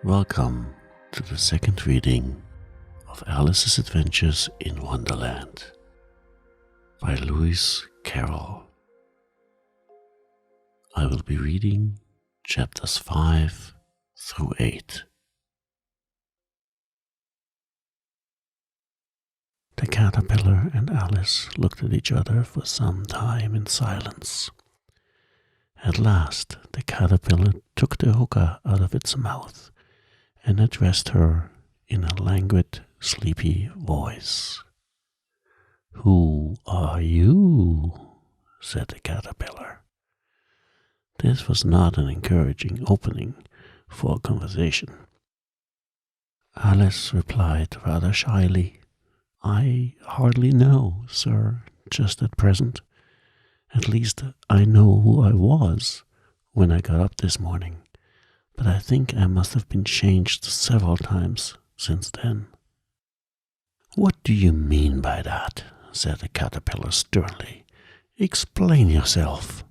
Welcome to the second reading of Alice's Adventures in Wonderland by Lewis Carroll. I will be reading chapters 5 through 8. The caterpillar and Alice looked at each other for some time in silence. At last, the caterpillar took the hookah out of its mouth and addressed her in a languid, sleepy voice. "Who are you?" said the caterpillar. This was not an encouraging opening for a conversation. Alice replied rather shyly, "I hardly know, sir, just at present. At least I know who I was when I got up this morning, but I think I must have been changed several times since then." "What do you mean by that?" said the caterpillar sternly. "Explain yourself."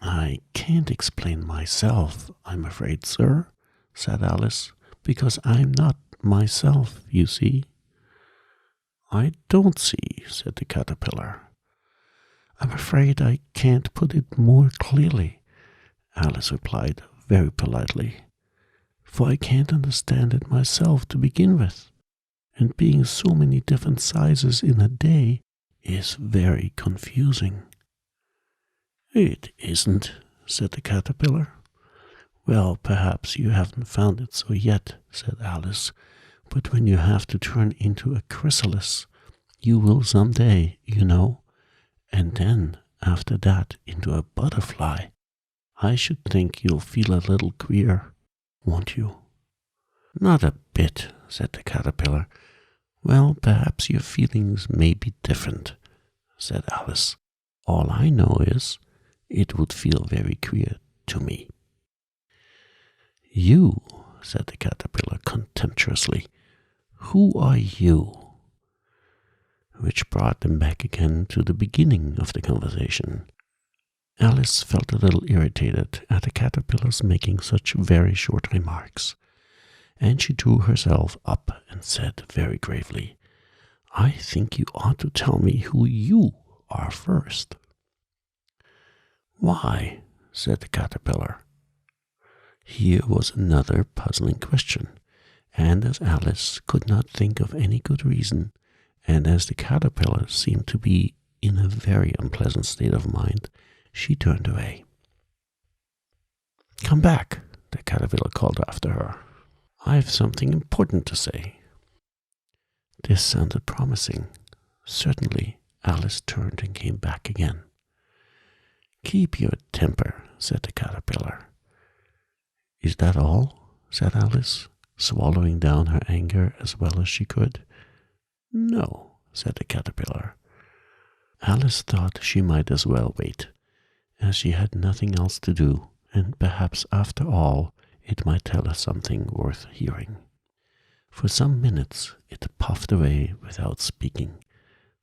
"I can't explain myself, I'm afraid, sir," said Alice, "because I'm not myself, you see." "I don't see," said the caterpillar. "I'm afraid I can't put it more clearly," Alice replied very politely, "for I can't understand it myself to begin with, and being so many different sizes in a day is very confusing." "It isn't," said the caterpillar. "Well, perhaps you haven't found it so yet," said Alice, "but when you have to turn into a chrysalis, you will some day, you know, and then after that into a butterfly. I should think you'll feel a little queer, won't you?" "Not a bit," said the caterpillar. "Well, perhaps your feelings may be different," said Alice. "All I know is, it would feel very queer to me." "You," said the caterpillar contemptuously. "Who are you?" Which brought them back again to the beginning of the conversation. Alice felt a little irritated at the caterpillar's making such very short remarks, and she drew herself up and said very gravely, "I think you ought to tell me who you are first." "Why?" said the caterpillar. Here was another puzzling question, and as Alice could not think of any good reason, and as the caterpillar seemed to be in a very unpleasant state of mind, she turned away. "Come back," the caterpillar called after her. "I've something important to say." This sounded promising. Certainly, Alice turned and came back again. "Keep your temper," said the caterpillar. "Is that all?" said Alice, swallowing down her anger as well as she could. "No," said the caterpillar. Alice thought she might as well wait, as she had nothing else to do, and perhaps after all it might tell her something worth hearing. For some minutes it puffed away without speaking,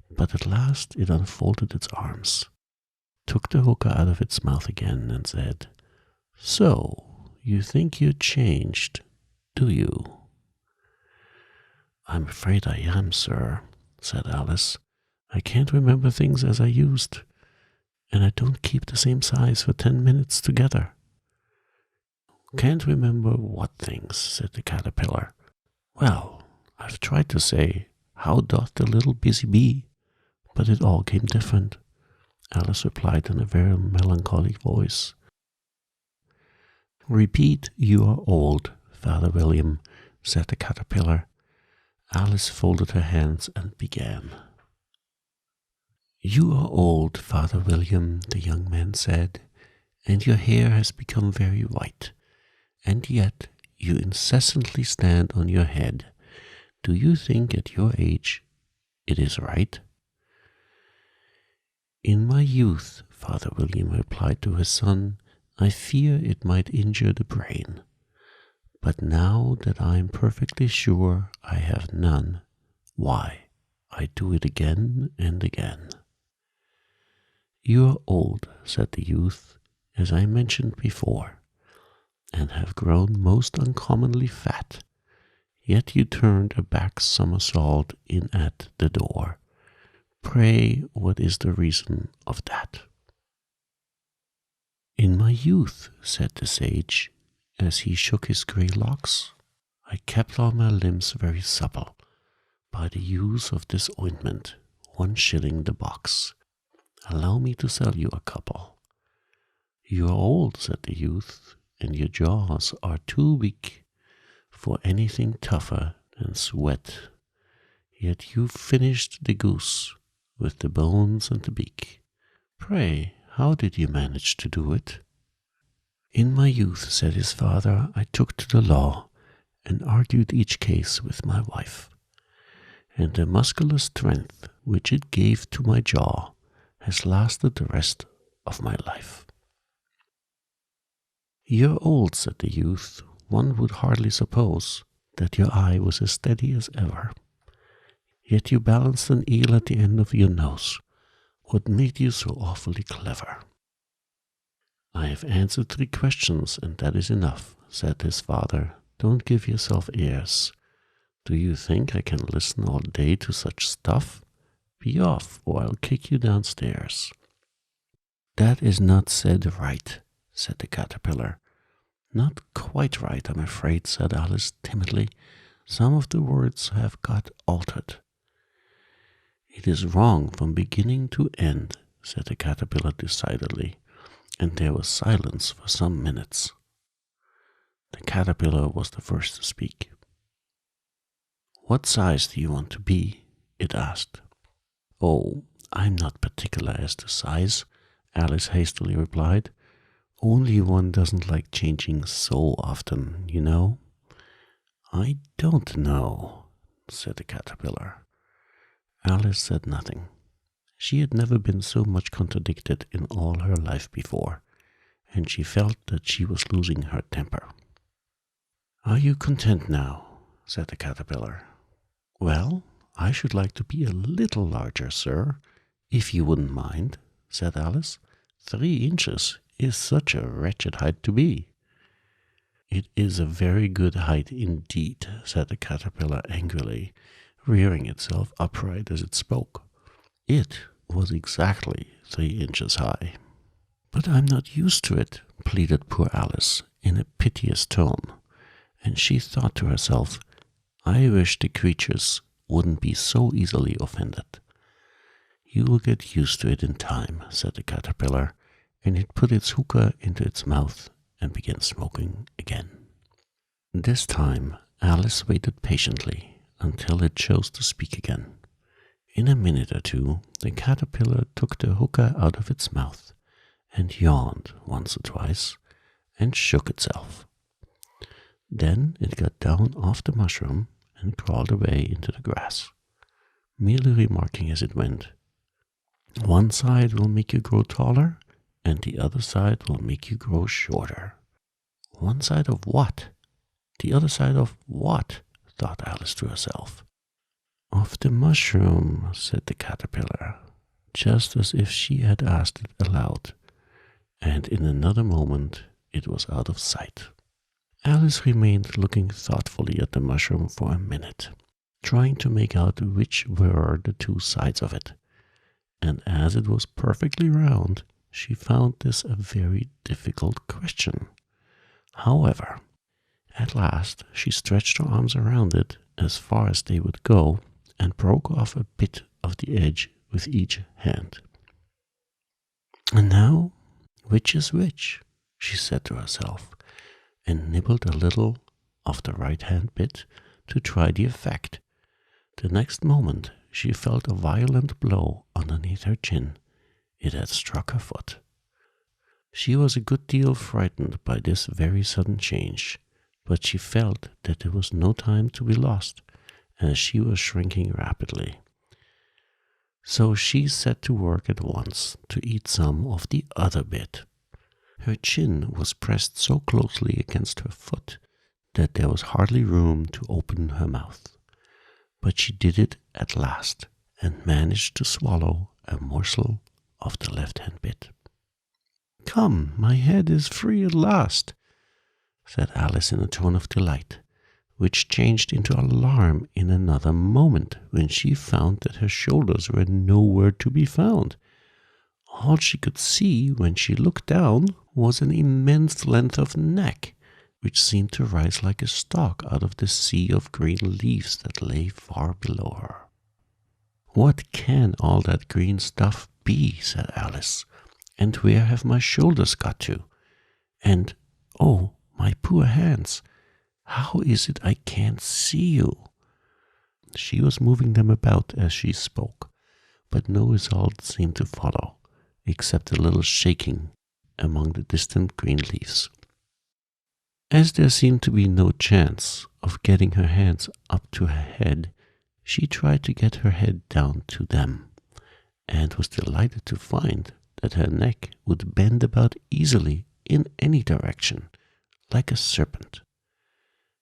but at last it unfolded its arms, took the hookah out of its mouth again, and said, "So, you think you're changed, do you?" "I'm afraid I am, sir," said Alice. "I can't remember things as I used, and I don't keep the same size for 10 minutes together." "Can't remember what things?" said the caterpillar. "Well, I've tried to say, 'How doth the little busy bee?' but it all came different," Alice replied in a very melancholy voice. "Repeat, 'You are old, Father William,'" said the caterpillar. Alice folded her hands and began. "You are old, Father William," the young man said, "and your hair has become very white, and yet you incessantly stand on your head. Do you think at your age it is right?" "In my youth," Father William replied to his son, "I fear it might injure the brain. But now that I am perfectly sure I have none, why, I do it again and again." "You are old," said the youth, "as I mentioned before, and have grown most uncommonly fat. Yet you turned a back somersault in at the door. Pray, what is the reason of that? In my youth, said the sage, as he shook his grey locks, I kept all my limbs very supple by the use of this ointment, 1 shilling the box. Allow me to sell you a couple. You are old, said the youth, and your jaws are too weak for anything tougher than sweat. Yet you finished the goose with the bones and the beak. Pray, how did you manage to do it? In my youth, said his father, I took to the law and argued each case with my wife, and the muscular strength which it gave to my jaw has lasted the rest of my life. You're old, said the youth. One would hardly suppose that your eye was as steady as ever. Yet you balanced an eel at the end of your nose. What made you so awfully clever? I have answered 3 questions, and that is enough, said his father. Don't give yourself airs. Do you think I can listen all day to such stuff? Be off, or I'll kick you downstairs. That is not said right, said the caterpillar. Not quite right, I'm afraid, said Alice timidly. Some of the words have got altered. It is wrong from beginning to end, said the caterpillar decidedly, and there was silence for some minutes. The caterpillar was the first to speak. What size do you want to be? It asked. Oh, I'm not particular as to size, Alice hastily replied. Only one doesn't like changing so often, you know. I don't know, said the caterpillar. Alice said nothing. She had never been so much contradicted in all her life before, and she felt that she was losing her temper. Are you content now? Said the caterpillar. Well, I should like to be a little larger, sir, if you wouldn't mind, said Alice. 3 inches is such a wretched height to be. It is a very good height indeed, said the caterpillar angrily, rearing itself upright as it spoke. It was exactly 3 inches high. But I'm not used to it, pleaded poor Alice in a piteous tone, and she thought to herself, I wish the creatures wouldn't be so easily offended. You will get used to it in time, said the caterpillar, and it put its hookah into its mouth and began smoking again. This time Alice waited patiently until it chose to speak again. In a minute or 2, the caterpillar took the hookah out of its mouth and yawned once or twice and shook itself. Then it got down off the mushroom and crawled away into the grass, merely remarking as it went, One side will make you grow taller, and the other side will make you grow shorter. One side of what? The other side of what? Thought Alice to herself. Of the mushroom, said the caterpillar, just as if she had asked it aloud, and in another moment it was out of sight. Alice remained looking thoughtfully at the mushroom for a minute, trying to make out which were the 2 sides of it, and as it was perfectly round, she found this a very difficult question. However, at last she stretched her arms around it as far as they would go and broke off a bit of the edge with each hand. And now, which is which? She said to herself, and nibbled a little of the right-hand bit to try the effect. The next moment she felt a violent blow underneath her chin. It had struck her foot. She was a good deal frightened by this very sudden change, but she felt that there was no time to be lost, as she was shrinking rapidly. So she set to work at once to eat some of the other bit. Her chin was pressed so closely against her foot that there was hardly room to open her mouth. But she did it at last, and managed to swallow a morsel of the left-hand bit. Come, my head is free at last, said Alice in a tone of delight, which changed into alarm in another moment when she found that her shoulders were nowhere to be found. All she could see when she looked down was an immense length of neck, which seemed to rise like a stalk out of the sea of green leaves that lay far below her. "What can all that green stuff be?" said Alice. "And where have my shoulders got to? And, oh, my poor hands, how is it I can't see you?" She was moving them about as she spoke, but no result seemed to follow, except a little shaking among the distant green leaves. As there seemed to be no chance of getting her hands up to her head, she tried to get her head down to them, and was delighted to find that her neck would bend about easily in any direction, like a serpent.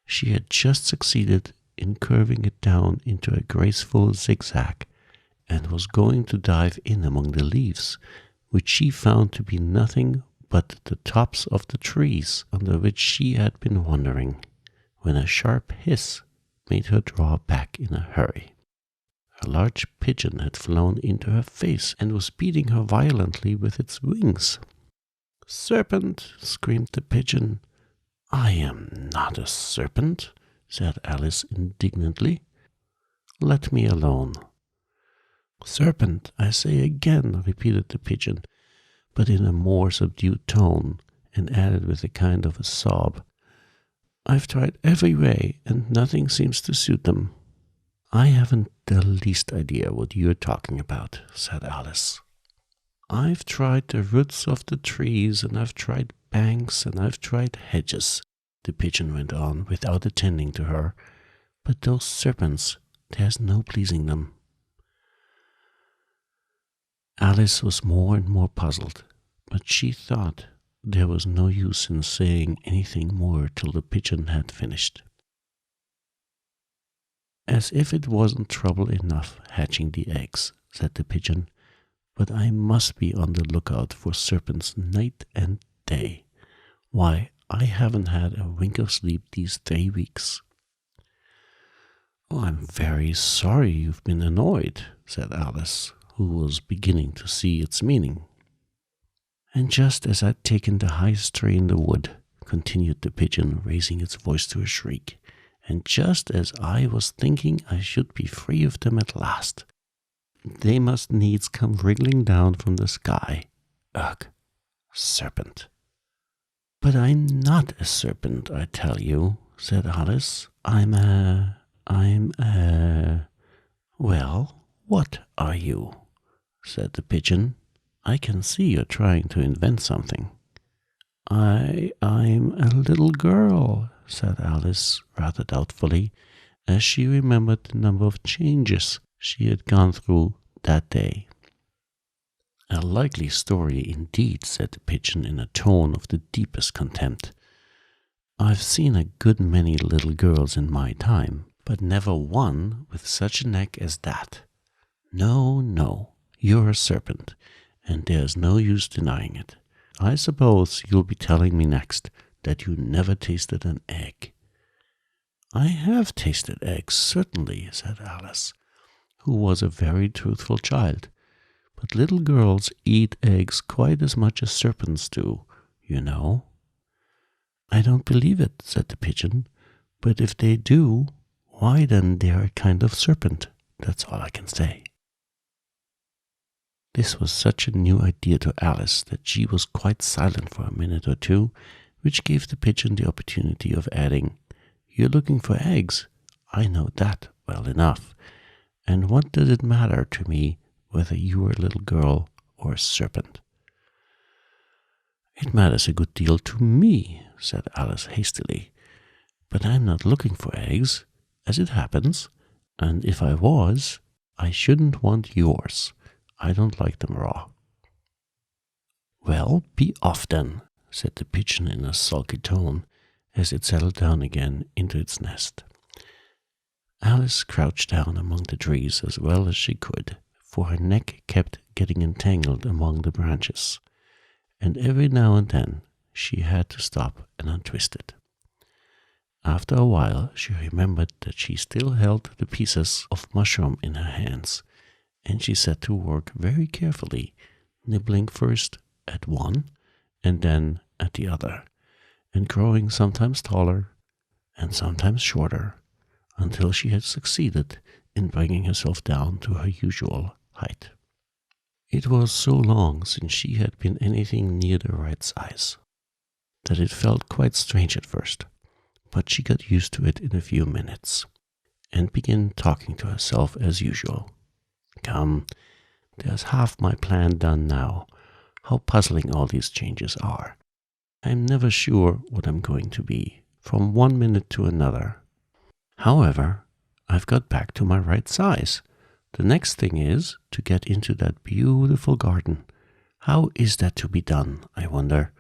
She had just succeeded in curving it down into a graceful zigzag, and was going to dive in among the leaves, which she found to be nothing but the tops of the trees under which she had been wandering, when a sharp hiss made her draw back in a hurry. A large pigeon had flown into her face and was beating her violently with its wings. "Serpent!" screamed the pigeon. "I am not a serpent," said Alice indignantly. "Let me alone." "Serpent, I say again," repeated the pigeon, but in a more subdued tone, and added with a kind of a sob, "I've tried every way, and nothing seems to suit them." "I haven't the least idea what you're talking about," said Alice. "I've tried the roots of the trees, and I've tried banks, and I've tried hedges," the pigeon went on, without attending to her, "but those serpents, there's no pleasing them." Alice was more and more puzzled, but she thought there was no use in saying anything more till the pigeon had finished. "As if it wasn't trouble enough hatching the eggs," said the pigeon, "but I must be on the lookout for serpents night and day. Why, I haven't had a wink of sleep these 3 weeks." "Oh, I'm very sorry you've been annoyed," said Alice, who was beginning to see its meaning. "And just as I'd taken the highest tree in the wood," continued the pigeon, raising its voice to a shriek, "and just as I was thinking I should be free of them at last, they must needs come wriggling down from the sky. Ugh, serpent!" "But I'm not a serpent, I tell you," said Alice. I'm a... "Well, what are you?" said the pigeon. "I can see you're trying to invent something." I'm a little girl," said Alice, rather doubtfully, as she remembered the number of changes she had gone through that day. "A likely story indeed," said the pigeon in a tone of the deepest contempt. "I've seen a good many little girls in my time, but never one with such a neck as that. No, you're a serpent, and there's no use denying it. I suppose you'll be telling me next that you never tasted an egg." "I have tasted eggs, certainly," said Alice, who was a very truthful child. "But little girls eat eggs quite as much as serpents do, you know." "I don't believe it," said the pigeon. "But if they do, why then they're a kind of serpent. That's all I can say." This was such a new idea to Alice that she was quite silent for a minute or two, which gave the pigeon the opportunity of adding, "You're looking for eggs. I know that well enough. And what does it matter to me whether you are a little girl or a serpent?" "It matters a good deal to me," said Alice hastily. "But I'm not looking for eggs, as it happens, and if I was, I shouldn't want yours. I don't like them raw." "Well, be off then," said the pigeon in a sulky tone, as it settled down again into its nest. Alice crouched down among the trees as well as she could, for her neck kept getting entangled among the branches, and every now and then she had to stop and untwist it. After a while, she remembered that she still held the pieces of mushroom in her hands, and she set to work very carefully, nibbling first at one and then at the other, and growing sometimes taller and sometimes shorter, until she had succeeded in bringing herself down to her usual height. It was so long since she had been anything near the right size that it felt quite strange at first, but she got used to it in a few minutes and began talking to herself as usual. Come, there's half my plan done now. How puzzling all these changes are. I'm never sure what I'm going to be, from one minute to another. However, I've got back to my right size. The next thing is to get into that beautiful garden. How is that to be done, I wonder?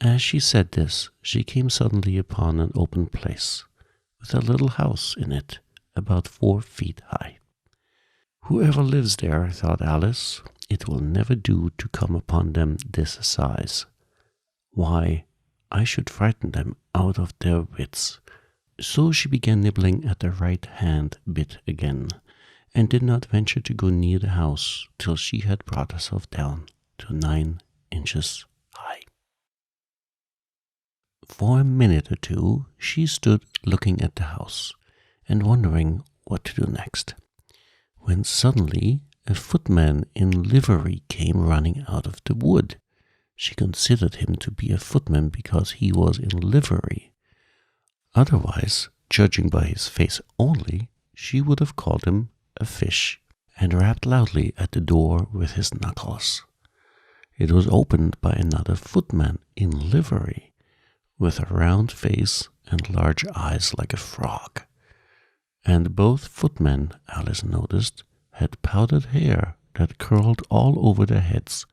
As she said this, she came suddenly upon an open place, with a little house in it, about 4 feet high. Whoever lives there, thought Alice, it will never do to come upon them this size. Why, I should frighten them out of their wits. So she began nibbling at the right-hand bit again, and did not venture to go near the house till she had brought herself down to 9 inches high. For a minute or two she stood looking at the house and wondering what to do next, when suddenly a footman in livery came running out of the wood. She considered him to be a footman because he was in livery. Otherwise, judging by his face only, she would have called him a fish, and rapped loudly at the door with his knuckles. It was opened by another footman in livery, with a round face and large eyes like a frog. And both footmen, Alice noticed, had powdered hair that curled all over their heads.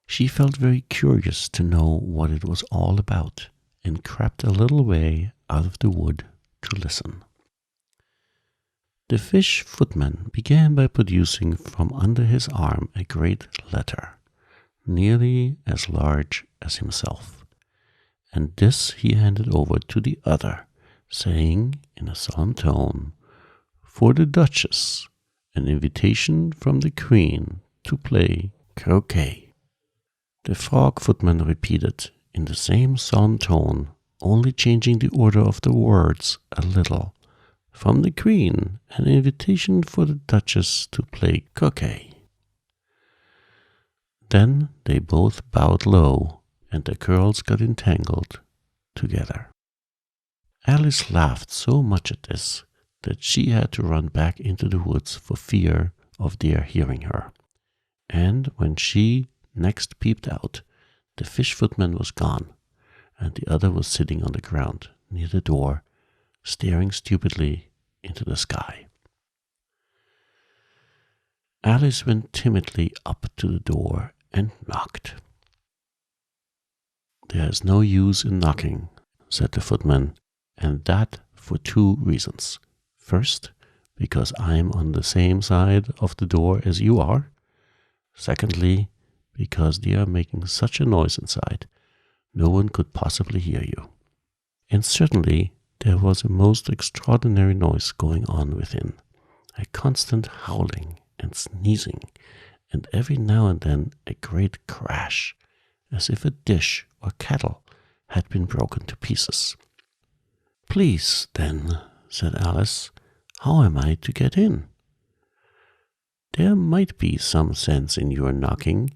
She felt very curious to know what it was all about, and crept a little way out of the wood to listen. The fish footman began by producing from under his arm a great letter, nearly as large as himself, and this he handed over to the other, saying in a solemn tone, "For the Duchess, an invitation from the Queen to play croquet." The frog footman repeated in the same solemn tone, only changing the order of the words a little. "From the Queen, an invitation for the Duchess to play croquet." Then they both bowed low, and the curls got entangled together. Alice laughed so much at this that she had to run back into the woods for fear of their hearing her. And when she next peeped out, the fish footman was gone, and the other was sitting on the ground near the door, staring stupidly into the sky. Alice went timidly up to the door and knocked. "There is no use in knocking," said the footman, "and that for 2 reasons. First, because I am on the same side of the door as you are. Secondly, because they are making such a noise inside, no one could possibly hear you." And certainly there was a most extraordinary noise going on within, a constant howling and sneezing, and every now and then a great crash, as if a dish or kettle had been broken to pieces. "Please, then," said Alice, "how am I to get in?" "There might be some sense in your knocking,"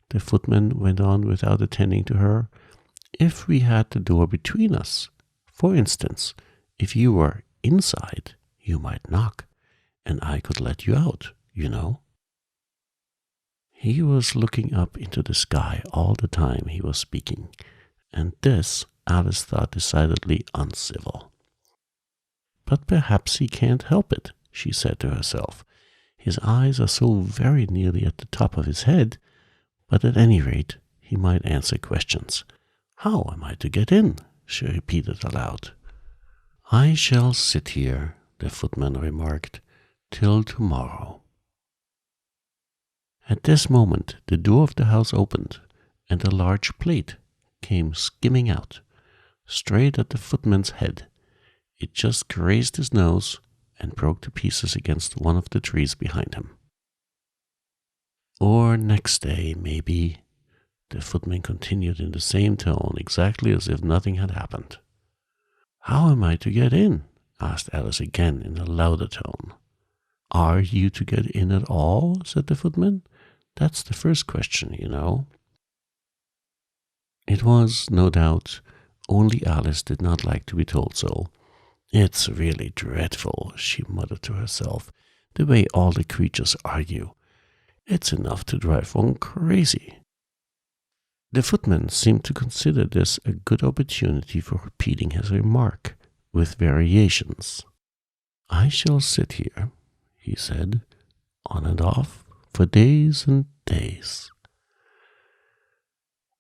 the footman went on without attending to her, "if we had the door between us. For instance, if you were inside, you might knock, and I could let you out, you know." He was looking up into the sky all the time he was speaking, and this Alice thought decidedly uncivil. "But perhaps he can't help it," she said to herself. "His eyes are so very nearly at the top of his head, but at any rate he might answer questions. How am I to get in?" she repeated aloud. "I shall sit here," the footman remarked, "till tomorrow." At this moment the door of the house opened, and a large plate came skimming out, straight at the footman's head. It just grazed his nose and broke to pieces against one of the trees behind him. Or next day, maybe, the footman continued in the same tone, exactly as if nothing had happened. "How am I to get in?" asked Alice again in a louder tone. "Are you to get in at all?" said the footman. "That's the first question, you know." It was, no doubt, only Alice did not like to be told so. "It's really dreadful," she muttered to herself, "the way all the creatures argue. It's enough to drive one crazy." The footman seemed to consider this a good opportunity for repeating his remark, with variations. "I shall sit here," he said, "on and off, for days and days."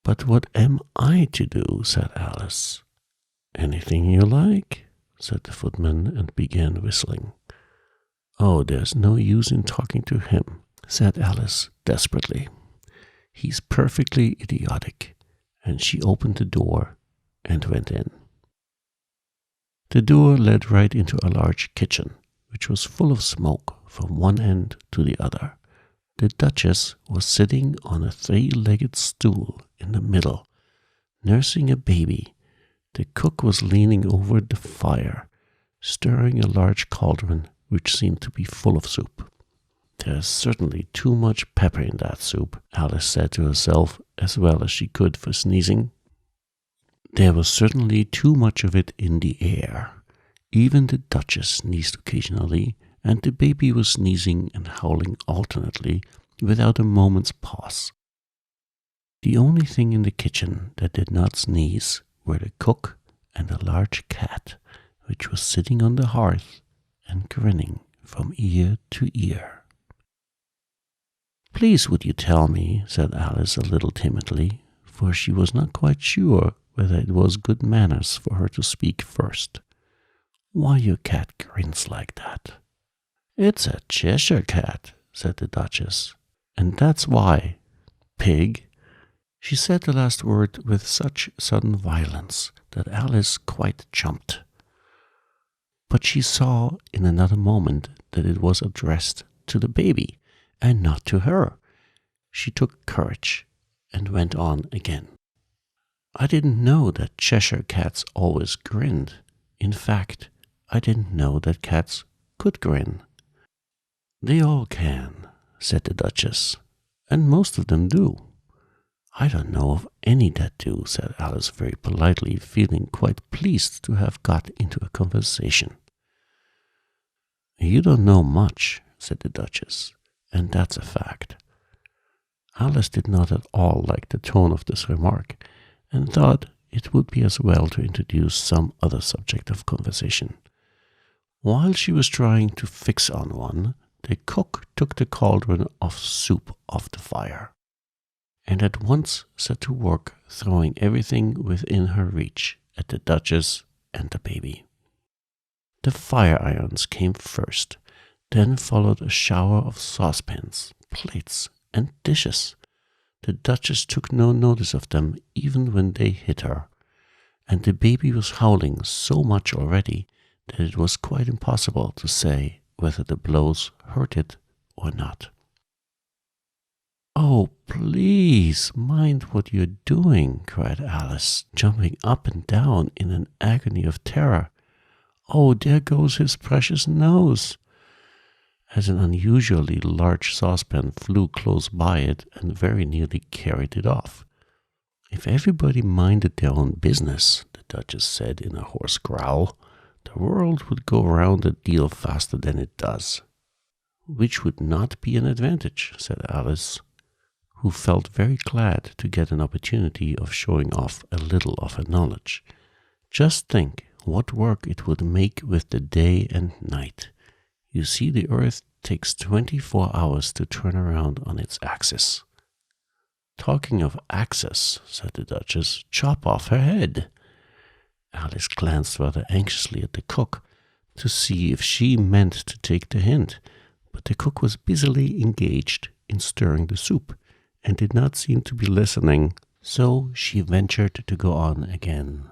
"But what am I to do?" said Alice. "Anything you like," said the footman, and began whistling. "Oh, there's no use in talking to him," said Alice desperately. "He's perfectly idiotic." And she opened the door and went in. The door led right into a large kitchen, which was full of smoke from one end to the other. The Duchess was sitting on a three-legged stool in the middle, nursing a baby. The cook was leaning over the fire, stirring a large cauldron which seemed to be full of soup. "There's certainly too much pepper in that soup," Alice said to herself, as well as she could for sneezing. There was certainly too much of it in the air. Even the Duchess sneezed occasionally, and the baby was sneezing and howling alternately without a moment's pause. The only thing in the kitchen that did not sneeze were the cook and a large cat, which was sitting on the hearth and grinning from ear to ear. "Please would you tell me," said Alice a little timidly, for she was not quite sure whether it was good manners for her to speak first, "why your cat grins like that?" "It's a Cheshire cat," said the Duchess, "and that's why. Pig." She said the last word with such sudden violence that Alice quite jumped. But she saw in another moment that it was addressed to the baby, and not to her. She took courage and went on again. "I didn't know that Cheshire cats always grinned. In fact, I didn't know that cats could grin." "They all can," said the Duchess, "and most of them do." "I don't know of any that do," said Alice very politely, feeling quite pleased to have got into a conversation. "You don't know much," said the Duchess, "and that's a fact." Alice did not at all like the tone of this remark, and thought it would be as well to introduce some other subject of conversation. While she was trying to fix on one, the cook took the cauldron of soup off the fire, and at once set to work throwing everything within her reach at the Duchess and the baby. The fire irons came first, then followed a shower of saucepans, plates, and dishes. The Duchess took no notice of them even when they hit her, and the baby was howling so much already that it was quite impossible to say whether the blows hurt it or not. "Oh, please, mind what you're doing," cried Alice, jumping up and down in an agony of terror. "Oh, there goes his precious nose," as an unusually large saucepan flew close by it and very nearly carried it off. "If everybody minded their own business," the Duchess said in a hoarse growl, "the world would go round a deal faster than it does." "Which would not be an advantage," said Alice, who felt very glad to get an opportunity of showing off a little of her knowledge. "Just think what work it would make with the day and night. You see, the earth takes 24 hours to turn around on its axis." "Talking of axis," said the Duchess, "chop off her head." Alice glanced rather anxiously at the cook to see if she meant to take the hint, but the cook was busily engaged in stirring the soup and did not seem to be listening, so she ventured to go on again.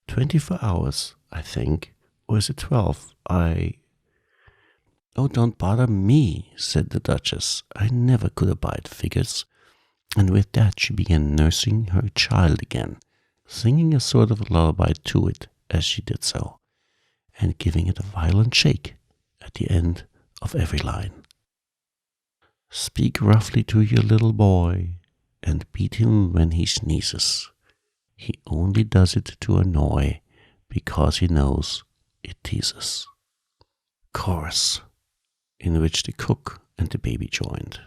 24 hours, I think. Or is it 12? Oh, don't bother me, said the Duchess. I never could abide figures. And with that she began nursing her child again, singing a sort of lullaby to it as she did so, and giving it a violent shake at the end of every line. Speak roughly to your little boy, and beat him when he sneezes. He only does it to annoy, because he knows it teases. Chorus, in which the cook and the baby joined.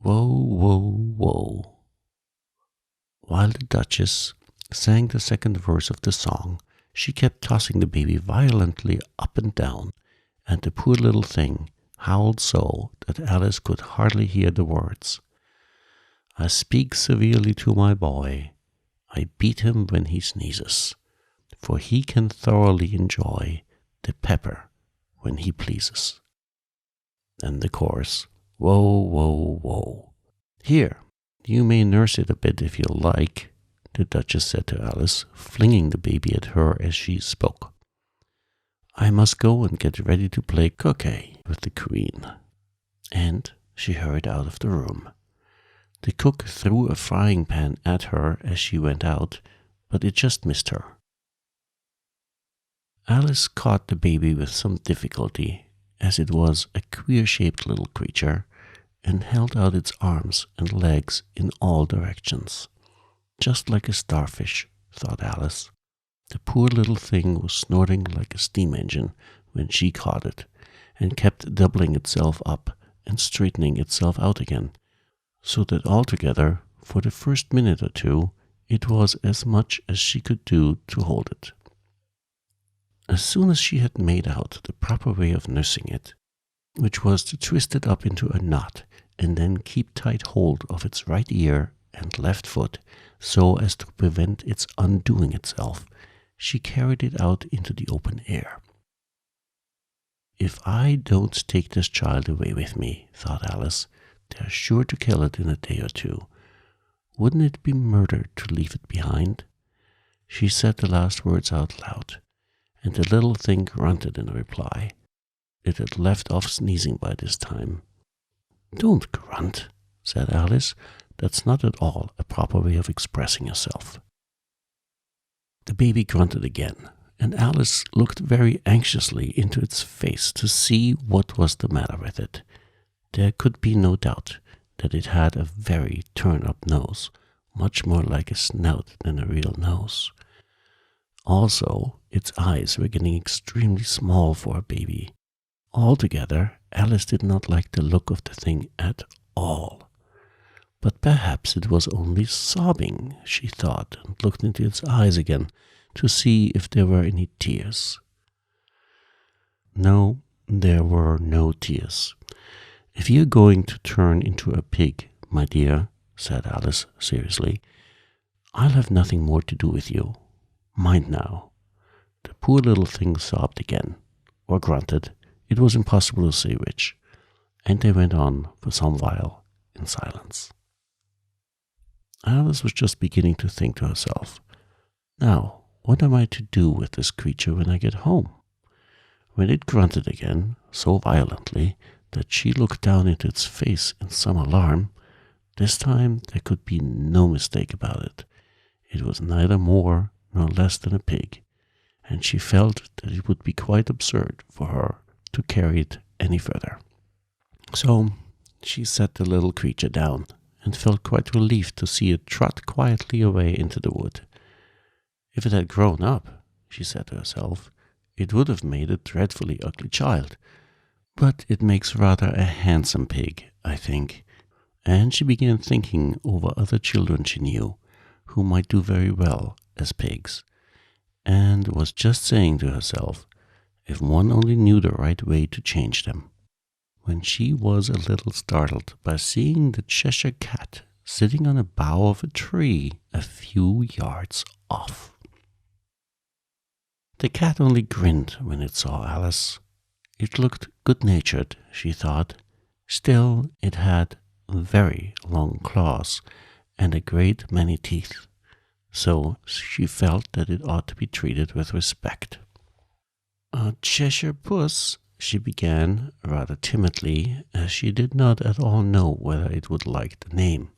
Whoa, whoa, whoa. While the Duchess sang the second verse of the song, she kept tossing the baby violently up and down, and the poor little thing howled so that Alice could hardly hear the words. I speak severely to my boy, I beat him when he sneezes, for he can thoroughly enjoy the pepper when he pleases. And the chorus, whoa, whoa, whoa. Here, you may nurse it a bit if you like, the Duchess said to Alice, flinging the baby at her as she spoke. I must go and get ready to play croquet with the Queen. And she hurried out of the room. The cook threw a frying pan at her as she went out, but it just missed her. Alice caught the baby with some difficulty, as it was a queer-shaped little creature, and held out its arms and legs in all directions. Just like a starfish, thought Alice. The poor little thing was snorting like a steam engine when she caught it, and kept doubling itself up and straightening itself out again, so that altogether, for the first minute or two, it was as much as she could do to hold it. As soon as she had made out the proper way of nursing it, which was to twist it up into a knot and then keep tight hold of its right ear and left foot so as to prevent its undoing itself, she carried it out into the open air. If I don't take this child away with me, thought Alice, they're sure to kill it in a day or two. Wouldn't it be murder to leave it behind? She said the last words out loud, and the little thing grunted in reply. It had left off sneezing by this time. Don't grunt, said Alice. That's not at all a proper way of expressing yourself. The baby grunted again, and Alice looked very anxiously into its face to see what was the matter with it. There could be no doubt that it had a very turn-up nose, much more like a snout than a real nose. Also, its eyes were getting extremely small for a baby. Altogether, Alice did not like the look of the thing at all. But perhaps it was only sobbing, she thought, and looked into its eyes again to see if there were any tears. No, there were no tears. If you're going to turn into a pig, my dear, said Alice seriously, I'll have nothing more to do with you. Mind now. The poor little thing sobbed again, or grunted. It was impossible to say which, and they went on for some while in silence. Alice was just beginning to think to herself, now, what am I to do with this creature when I get home? When it grunted again, so violently that she looked down into its face in some alarm, this time there could be no mistake about it. It was neither more nor less than a pig, and she felt that it would be quite absurd for her to carry it any further. So she set the little creature down and felt quite relieved to see it trot quietly away into the wood. If it had grown up, she said to herself, it would have made a dreadfully ugly child. But it makes rather a handsome pig, I think. And she began thinking over other children she knew, who might do very well as pigs, and was just saying to herself, if one only knew the right way to change them, when she was a little startled by seeing the Cheshire Cat sitting on a bough of a tree a few yards off. The cat only grinned when it saw Alice. It looked good-natured, she thought. Still, it had very long claws and a great many teeth, so she felt that it ought to be treated with respect. "A Cheshire Puss," she began, rather timidly, as she did not at all know whether it would like the name.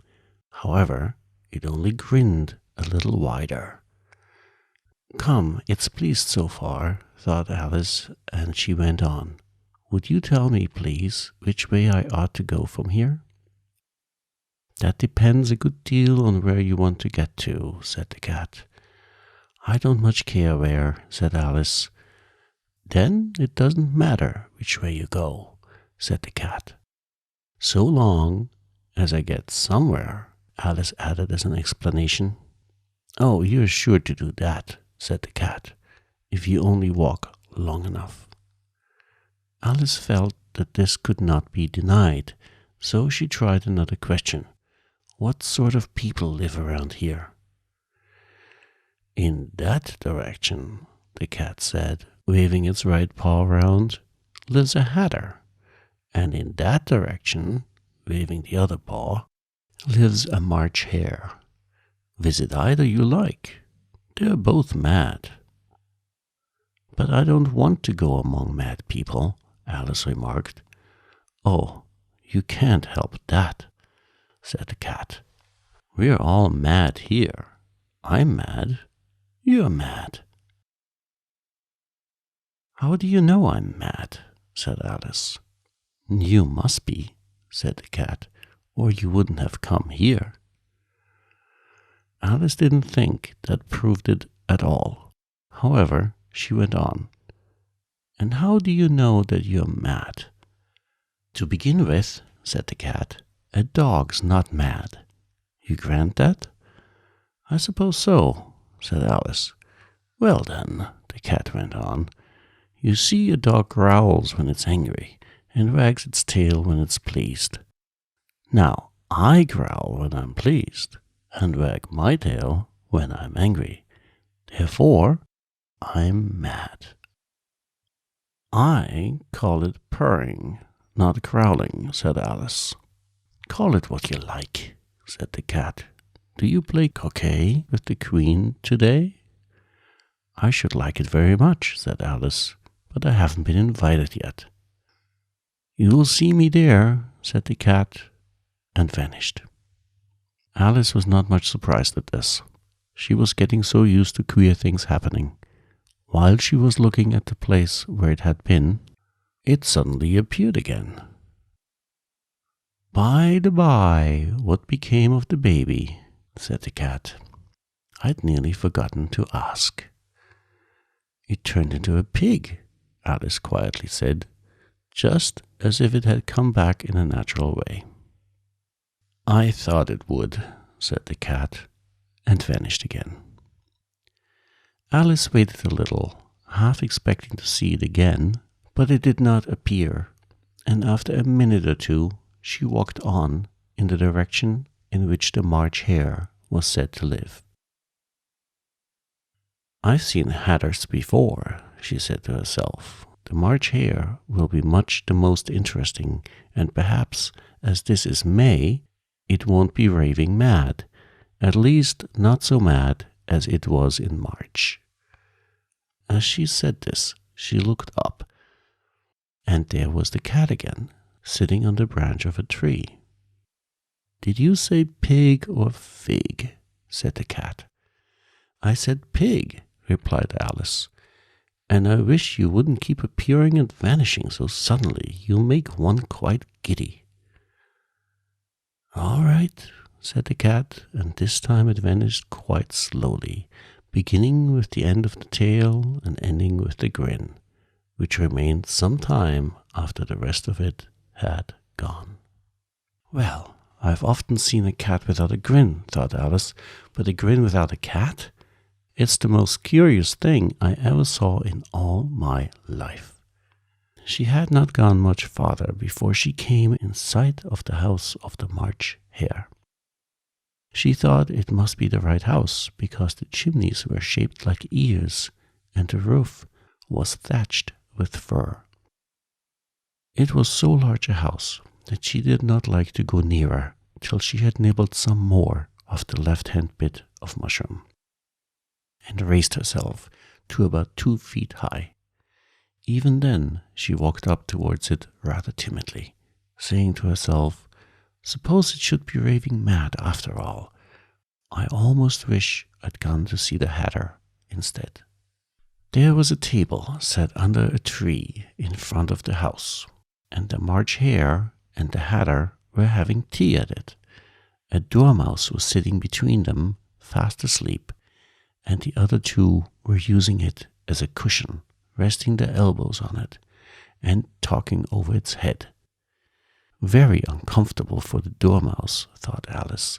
However, it only grinned a little wider. "Come, it's pleased so far," thought Alice, and she went on. "Would you tell me, please, which way I ought to go from here?" "That depends a good deal on where you want to get to," said the cat. "I don't much care where," said Alice. "Then it doesn't matter which way you go," said the cat. "So long as I get somewhere," Alice added as an explanation. "Oh, you're sure to do that," said the cat, "if you only walk long enough." Alice felt that this could not be denied, so she tried another question. "What sort of people live around here?" "In that direction," the cat said, waving its right paw around, "lives a hatter, and in that direction," waving the other paw, "lives a March hare. Visit either you like. They're both mad." "But I don't want to go among mad people," Alice remarked. "Oh, you can't help that," said the cat. "We're all mad here. I'm mad. You're mad." "How do you know I'm mad?" said Alice. "You must be," said the cat, "or you wouldn't have come here." Alice didn't think that proved it at all. However, she went on. "And how do you know that you're mad?" "To begin with," said the cat, "a dog's not mad. You grant that?" "I suppose so," said Alice. "Well then," the cat went on, "you see, a dog growls when it's angry and wags its tail when it's pleased. Now, I growl when I'm pleased and wag my tail when I'm angry. Therefore, I'm mad." "I call it purring, not growling," said Alice. "Call it what you like," said the cat. "Do you play croquet with the Queen today?" "I should like it very much," said Alice, "but I haven't been invited yet." "You'll see me there," said the cat, and vanished. Alice was not much surprised at this. She was getting so used to queer things happening. While she was looking at the place where it had been, it suddenly appeared again. "By the by, what became of the baby?" said the cat. "I'd nearly forgotten to ask." "It turned into a pig," Alice quietly said, just as if it had come back in a natural way. "I thought it would," said the cat, and vanished again. Alice waited a little, half expecting to see it again, but it did not appear, and after a minute or two she walked on in the direction in which the March hare was said to live. "I've seen hatters before," she said to herself. "The March hare will be much the most interesting, and perhaps, as this is May, it won't be raving mad, at least not so mad as it was in March." As she said this, she looked up, and there was the cat again, sitting on the branch of a tree. "Did you say pig or fig?" said the cat. "I said pig," replied Alice, "and I wish you wouldn't keep appearing and vanishing so suddenly. You'll make one quite giddy." "All right," said the cat, and this time it vanished quite slowly, beginning with the end of the tail and ending with the grin, which remained some time after the rest of it had gone. "Well, I've often seen a cat without a grin," thought Alice, "but a grin without a cat? It's the most curious thing I ever saw in all my life." She had not gone much farther before she came in sight of the house of the March hare. She thought it must be the right house, because the chimneys were shaped like ears, and the roof was thatched with fur. It was so large a house that she did not like to go nearer till she had nibbled some more of the left-hand bit of mushroom. and raised herself to about 2 feet high. Even then, she walked up towards it rather timidly, saying to herself, "Suppose it should be raving mad after all. I almost wish I'd gone to see the Hatter instead." There was a table set under a tree in front of the house, and the March Hare and the Hatter were having tea at it. A dormouse was sitting between them, fast asleep, and the other two were using it as a cushion, resting their elbows on it and talking over its head. Very uncomfortable for the dormouse, thought Alice.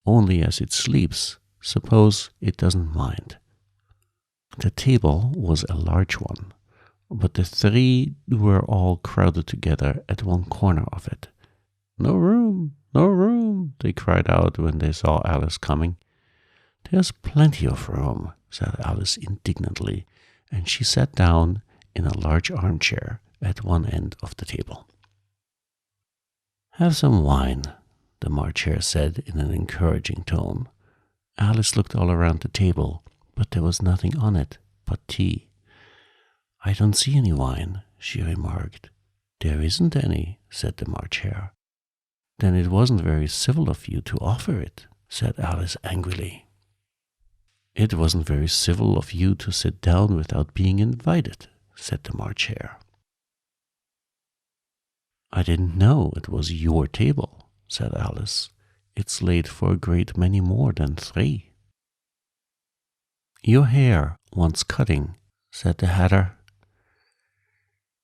Only as it sleeps, suppose it doesn't mind. The table was a large one, but the three were all crowded together at one corner of it. "No room, no room," they cried out when they saw Alice coming. "There's plenty of room," said Alice indignantly, and she sat down in a large armchair at one end of the table. "Have some wine," the March Hare said in an encouraging tone. Alice looked all around the table, but there was nothing on it but tea. "I don't see any wine," she remarked. "There isn't any," said the March Hare. "Then it wasn't very civil of you to offer it," said Alice angrily. "It wasn't very civil of you to sit down without being invited," said the March Hare. "I didn't know it was your table," said Alice. "It's laid for a great many more than 3. "Your hair wants cutting," said the Hatter.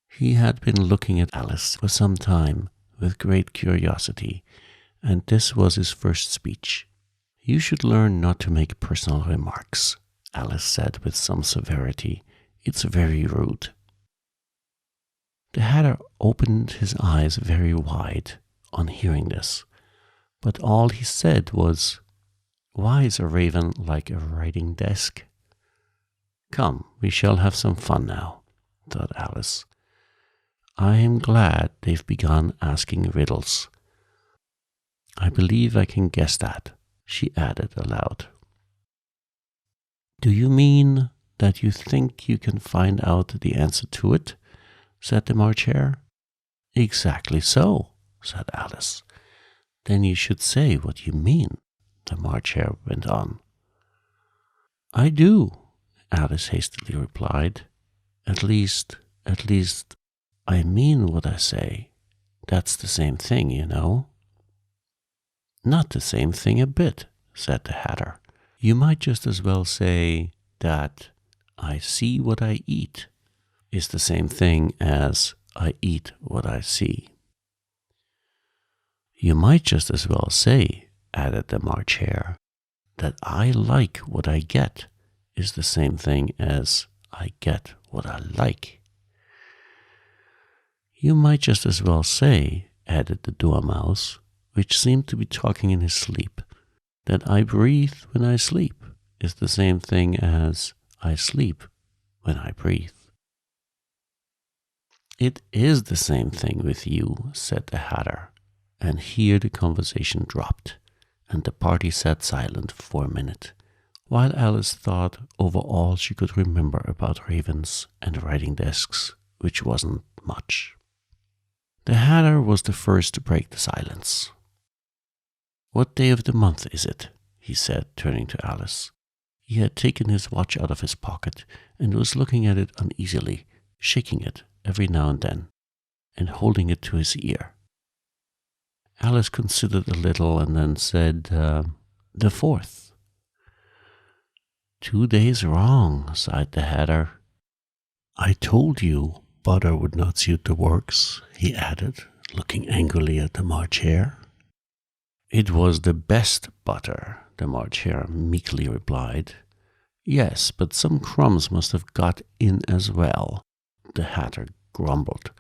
He had been looking at Alice for some time with great curiosity, and this was his first speech. "You should learn not to make personal remarks," Alice said with some severity. "It's very rude." The Hatter opened his eyes very wide on hearing this, but all he said was, "Why is a raven like a writing desk?" "Come, we shall have some fun now," thought Alice. "I am glad they've begun asking riddles. I believe I can guess that," she added aloud. "Do you mean that you think you can find out the answer to it?" said the March Hare. "Exactly so," said Alice. "Then you should say what you mean," the March Hare went on. "I do," Alice hastily replied. At least, I mean what I say. That's the same thing, you know." "Not the same thing a bit," said the Hatter. "You might just as well say that I see what I eat is the same thing as I eat what I see." "You might just as well say," added the March Hare, "that I like what I get is the same thing as I get what I like." "You might just as well say," added the Dormouse, which seemed to be talking in his sleep, "that I breathe when I sleep is the same thing as I sleep when I breathe." "It is the same thing with you," said the Hatter, and here the conversation dropped, and the party sat silent for a minute, while Alice thought over all she could remember about ravens and writing desks, which wasn't much. The Hatter was the first to break the silence. "What day of the month is it?" he said, turning to Alice. He had taken his watch out of his pocket and was looking at it uneasily, shaking it every now and then, and holding it to his ear. Alice considered a little and then said, "The 4th. "2 days wrong," sighed the Hatter. "I told you butter would not suit the works," he added, looking angrily at the March Hare. "It was the best butter," the March Hare meekly replied. "Yes, but some crumbs must have got in as well," the Hatter grumbled.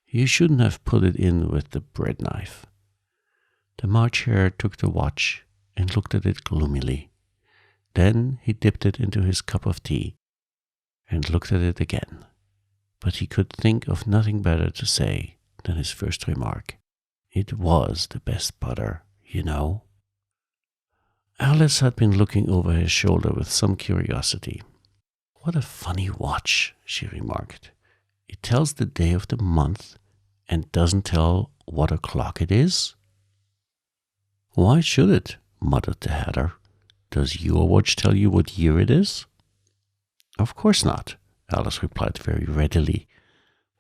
"You shouldn't have put it in with the bread knife." The March Hare took the watch and looked at it gloomily. Then he dipped it into his cup of tea and looked at it again. But he could think of nothing better to say than his first remark. "It was the best butter, you know." Alice had been looking over his shoulder with some curiosity. "What a funny watch," she remarked. "It tells the day of the month and doesn't tell what o'clock it is." "Why should it?" muttered the Hatter. "Does your watch tell you what year it is?" "Of course not," Alice replied very readily.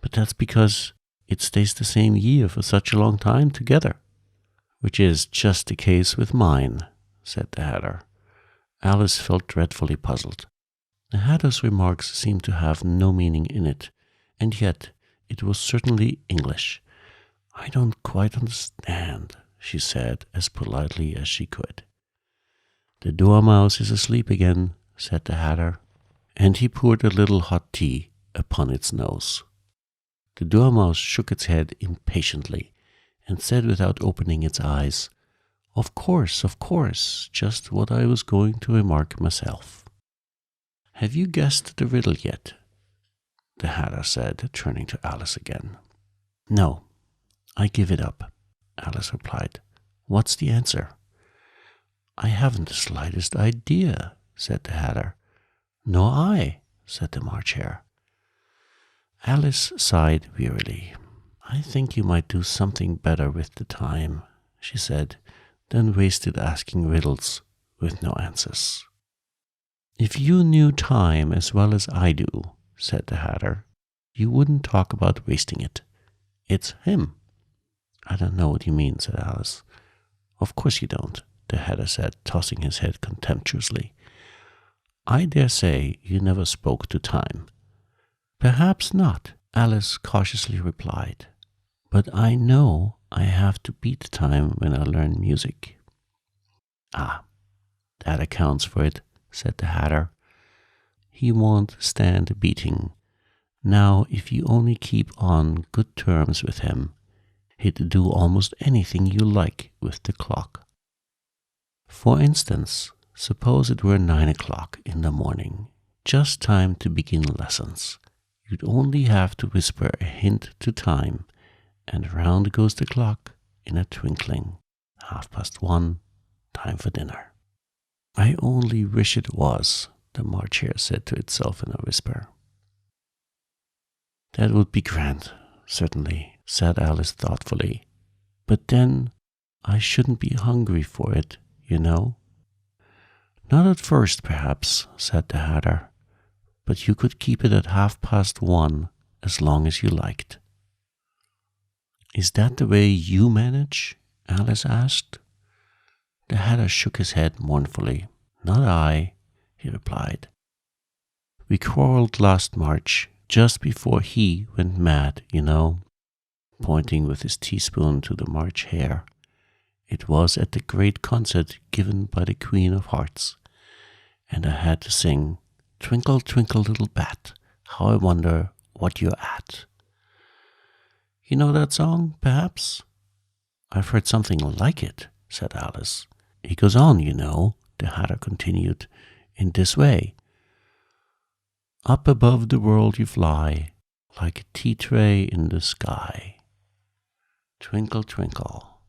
"But that's because it stays the same year for such a long time together." "Which is just the case with mine," said the Hatter. Alice felt dreadfully puzzled. The Hatter's remarks seemed to have no meaning in it, and yet it was certainly English. "I don't quite understand," she said as politely as she could. "The Dormouse is asleep again," said the Hatter, and he poured a little hot tea upon its nose. The Dormouse shook its head impatiently and said without opening its eyes, of course, just what I was going to remark myself." "Have you guessed the riddle yet?" the Hatter said, turning to Alice again. "No, I give it up," Alice replied. "What's the answer?" "I haven't the slightest idea," said the Hatter. "Nor I," said the March Hare. Alice sighed wearily. "I think you might do something better with the time," she said, then wasted asking riddles with no answers. "If you knew time as well as I do," said the Hatter, "you wouldn't talk about wasting it. It's him." "I don't know what you mean," said Alice. "Of course you don't," the Hatter said, tossing his head contemptuously. "I dare say you never spoke to time." "Perhaps not," Alice cautiously replied. "But I know I have to beat time when I learn music." "Ah, that accounts for it," said the Hatter. "He won't stand beating. Now, if you only keep on good terms with him, he'd do almost anything you like with the clock. For instance, suppose it were 9 o'clock in the morning, just time to begin lessons. You'd only have to whisper a hint to time, and round goes the clock in a twinkling. 1:30, time for dinner." "I only wish it was," the March Hare said to itself in a whisper. "That would be grand, certainly," said Alice thoughtfully. "But then I shouldn't be hungry for it, you know." "Not at first, perhaps," said the Hatter. "But you could keep it at 1:30 as long as you liked." "Is that the way you manage?" Alice asked. The Hatter shook his head mournfully. "Not I," he replied. "We quarreled last March, just before he went mad, you know," pointing with his teaspoon to the March Hare. "It was at the great concert given by the Queen of Hearts, and I had to sing, 'Twinkle, twinkle, little bat, how I wonder what you're at.' You know that song, perhaps?" "I've heard something like it," said Alice. "It goes on, you know," the Hatter continued, "in this way. Up above the world you fly, like a tea tray in the sky. Twinkle, twinkle."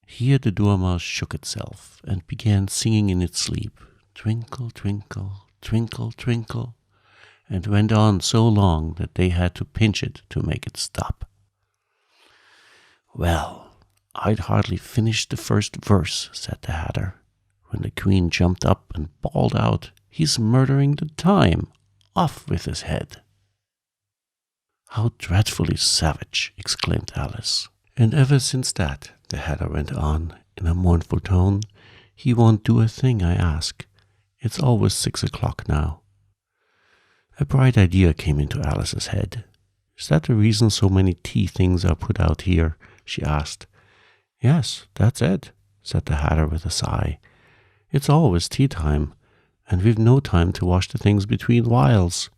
Here the Dormouse shook itself and began singing in its sleep, "Twinkle, twinkle, twinkle, twinkle," and went on so long that they had to pinch it to make it stop. "Well, I'd hardly finished the first verse," said the Hatter, when the Queen jumped up and bawled out, "He's murdering the time! Off with his head!" "How dreadfully savage!" exclaimed Alice. "And ever since that," the Hatter went on in a mournful tone, "he won't do a thing I ask. It's always 6 o'clock now." A bright idea came into Alice's head. "Is that the reason so many tea things are put out here?" she asked. "Yes, that's it," said the Hatter with a sigh. "It's always tea time, and we've no time to wash the things between whiles."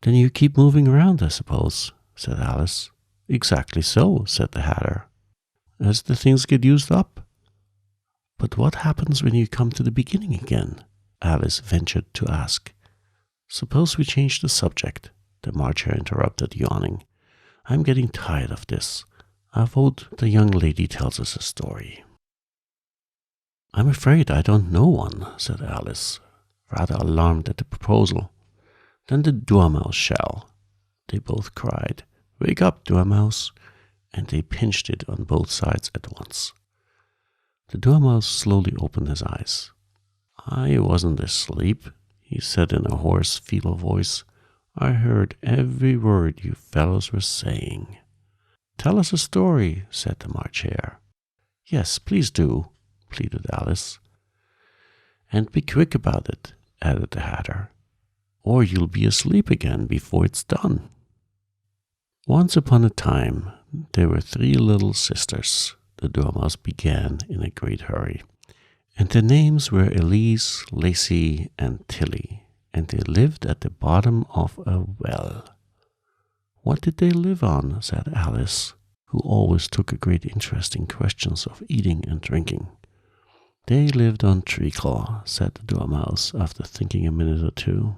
"Then you keep moving around, I suppose," said Alice. "Exactly so," said the Hatter, "as the things get used up." "But what happens when you come to the beginning again?" Alice ventured to ask. "Suppose we change the subject," the March Hare interrupted, yawning. "I'm getting tired of this. I vote the young lady tells us a story." I'm afraid I don't know one, said Alice, rather alarmed at the proposal. Then the Dormouse shall, they both cried. Wake up, Dormouse, and they pinched it on both sides at once. The Dormouse slowly opened his eyes. I wasn't asleep, he said in a hoarse, feeble voice. I heard every word you fellows were saying. Tell us a story, said the March Hare. Yes, please do, pleaded Alice. And be quick about it, added the Hatter, or you'll be asleep again before it's done. Once upon a time, there were 3 little sisters, the Dormouse began in a great hurry. And their names were Elise, Lacey, and Tilly, and they lived at the bottom of a well. What did they live on? Said Alice, who always took a great interest in questions of eating and drinking. They lived on treacle, said the Dormouse, after thinking a minute or two.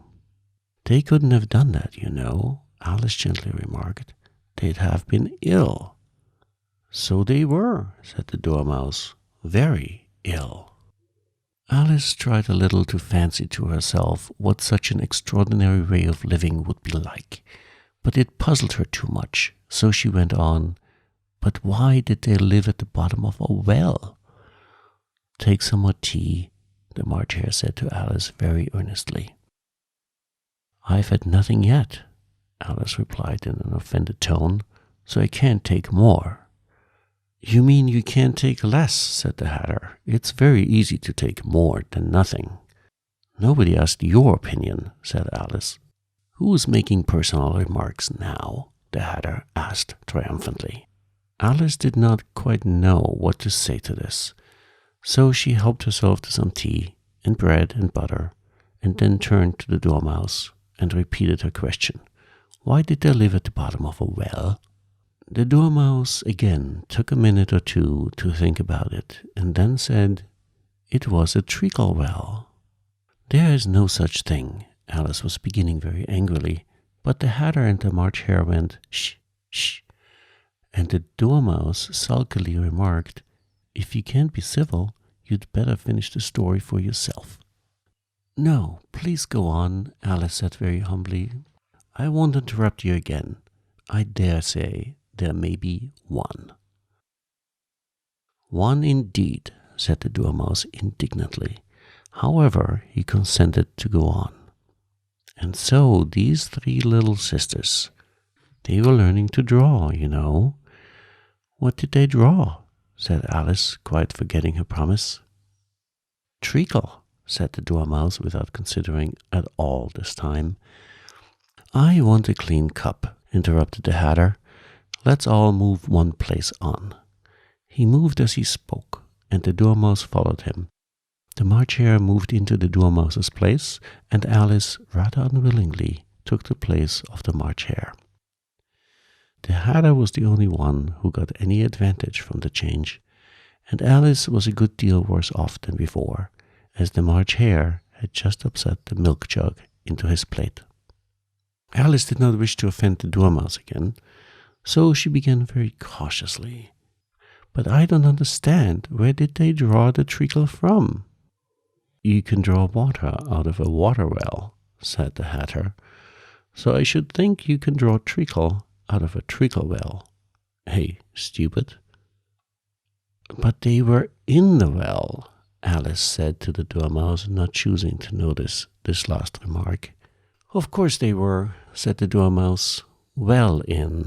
They couldn't have done that, you know, Alice gently remarked. They'd have been ill. So they were, said the Dormouse, very ill. Alice tried a little to fancy to herself what such an extraordinary way of living would be like, but it puzzled her too much, so she went on, But why did they live at the bottom of a well? Take some more tea, the March Hare said to Alice very earnestly. I've had nothing yet, Alice replied in an offended tone, so I can't take more. You mean you can't take less, said the Hatter. It's very easy to take more than nothing. Nobody asked your opinion, said Alice. Who is making personal remarks now? The Hatter asked triumphantly. Alice did not quite know what to say to this, so she helped herself to some tea and bread and butter, and then turned to the Dormouse and repeated her question. Why did they live at the bottom of a well? The Dormouse again took a minute or two to think about it, and then said, It was a treacle well. There is no such thing, Alice was beginning very angrily, but the Hatter and the March Hare went, Shh, shh, and the Dormouse sulkily remarked, If you can't be civil, you'd better finish the story for yourself. No, please go on, Alice said very humbly. I won't interrupt you again. I dare say there may be one. One indeed, said the Dormouse indignantly. However, he consented to go on. And so these 3 little sisters, they were learning to draw, you know. What did they draw? Said Alice, quite forgetting her promise. Treacle, said the Dormouse without considering at all this time. I want a clean cup, interrupted the Hatter. Let's all move one place on. He moved as he spoke, and the Dormouse followed him. The March Hare moved into the Dormouse's place, and Alice, rather unwillingly, took the place of the March Hare. The Hatter was the only one who got any advantage from the change, and Alice was a good deal worse off than before, as the March Hare had just upset the milk jug into his plate. Alice did not wish to offend the Dormouse again, so she began very cautiously. But I don't understand, where did they draw the treacle from? You can draw water out of a water well, said the Hatter, so I should think you can draw treacle out of a treacle well. Hey, stupid. But they were in the well, Alice said to the Dormouse, not choosing to notice this last remark. Of course they were, said the Dormouse, well in.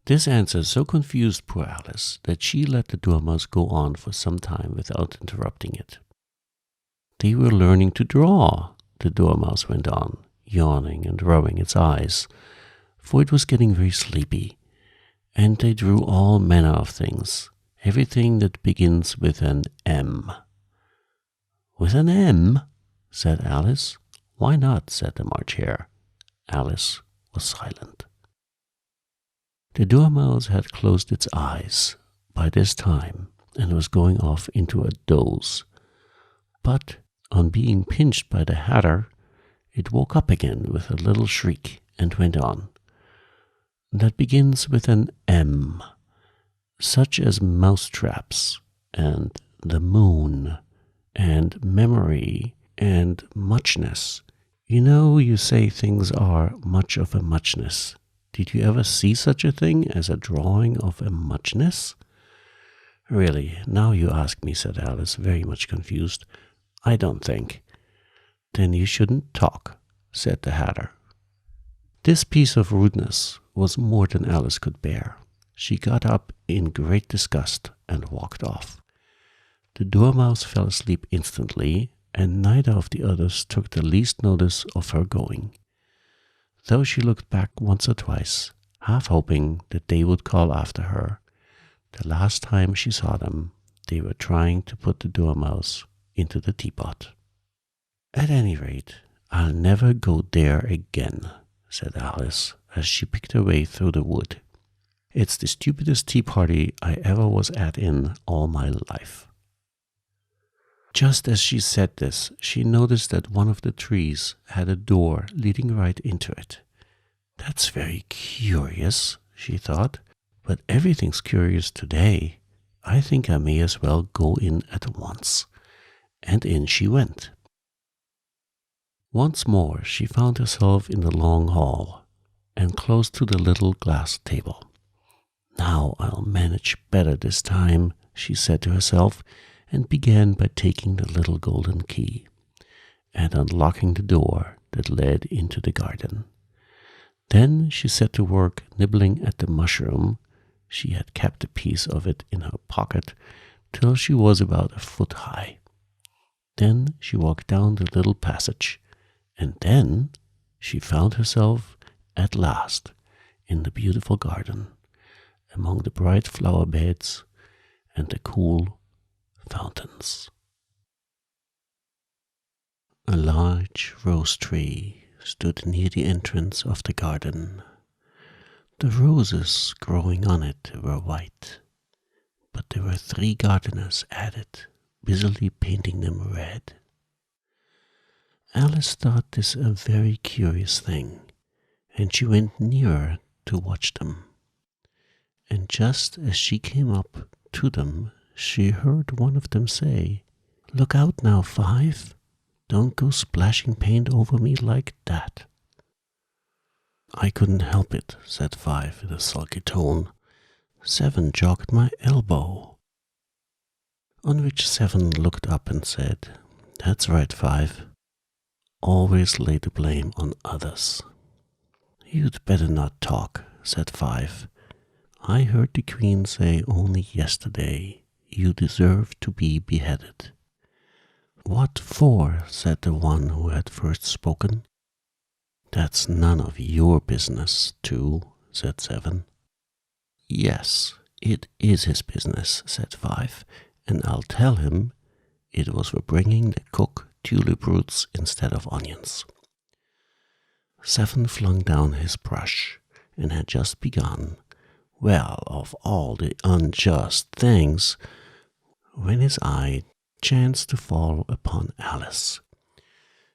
This answer so confused poor Alice that she let the Dormouse go on for some time without interrupting it. They were learning to draw, the Dormouse went on, yawning and rubbing its eyes, for it was getting very sleepy, and they drew all manner of things, everything that begins with an M. With an M? Said Alice. Why not? Said the March Hare. Alice was silent. The Dormouse had closed its eyes by this time and was going off into a doze. But on being pinched by the Hatter, it woke up again with a little shriek and went on. That begins with an M, such as mousetraps and the moon and memory and muchness. You know, you say things are much of a muchness. Did you ever see such a thing as a drawing of a muchness? Really, now you ask me, said Alice, very much confused. I don't think. Then you shouldn't talk, said the Hatter. This piece of rudeness was more than Alice could bear. She got up in great disgust and walked off. The Dormouse fell asleep instantly, and neither of the others took the least notice of her going, though she looked back once or twice, half hoping that they would call after her. The last time she saw them, they were trying to put the Dormouse into the teapot. At any rate, I'll never go there again, said Alice, as she picked her way through the wood. It's the stupidest tea party I ever was at in all my life. Just as she said this, she noticed that one of the trees had a door leading right into it. That's very curious, she thought, but everything's curious today. I think I may as well go in at once. And in she went. Once more she found herself in the long hall, and close to the little glass table. Now I'll manage better this time, she said to herself, and began by taking the little golden key and unlocking the door that led into the garden. Then she set to work nibbling at the mushroom. She had kept a piece of it in her pocket till she was about a foot high. Then she walked down the little passage, and then she found herself at last in the beautiful garden, among the bright flower beds and the cool fountains. A large rose tree stood near the entrance of the garden. The roses growing on it were white, but there were 3 gardeners at it, busily painting them red. Alice thought this a very curious thing, and she went nearer to watch them. And just as she came up to them, she heard one of them say, "Look out now, 5. Don't go splashing paint over me like that." "I couldn't help it," said 5 in a sulky tone. 7 jogged my elbow. On which 7 looked up and said, "That's right, 5. Always lay the blame on others." "You'd better not talk," said 5. "I heard the Queen say only yesterday you deserve to be beheaded." "What for?" said the one who had first spoken. "That's none of your business, too," said 7. "Yes, it is his business," said 5, "and I'll tell him it was for bringing the cook tulip roots instead of onions." 7 flung down his brush and had just begun, "Well, of all the unjust things," when his eye chanced to fall upon Alice,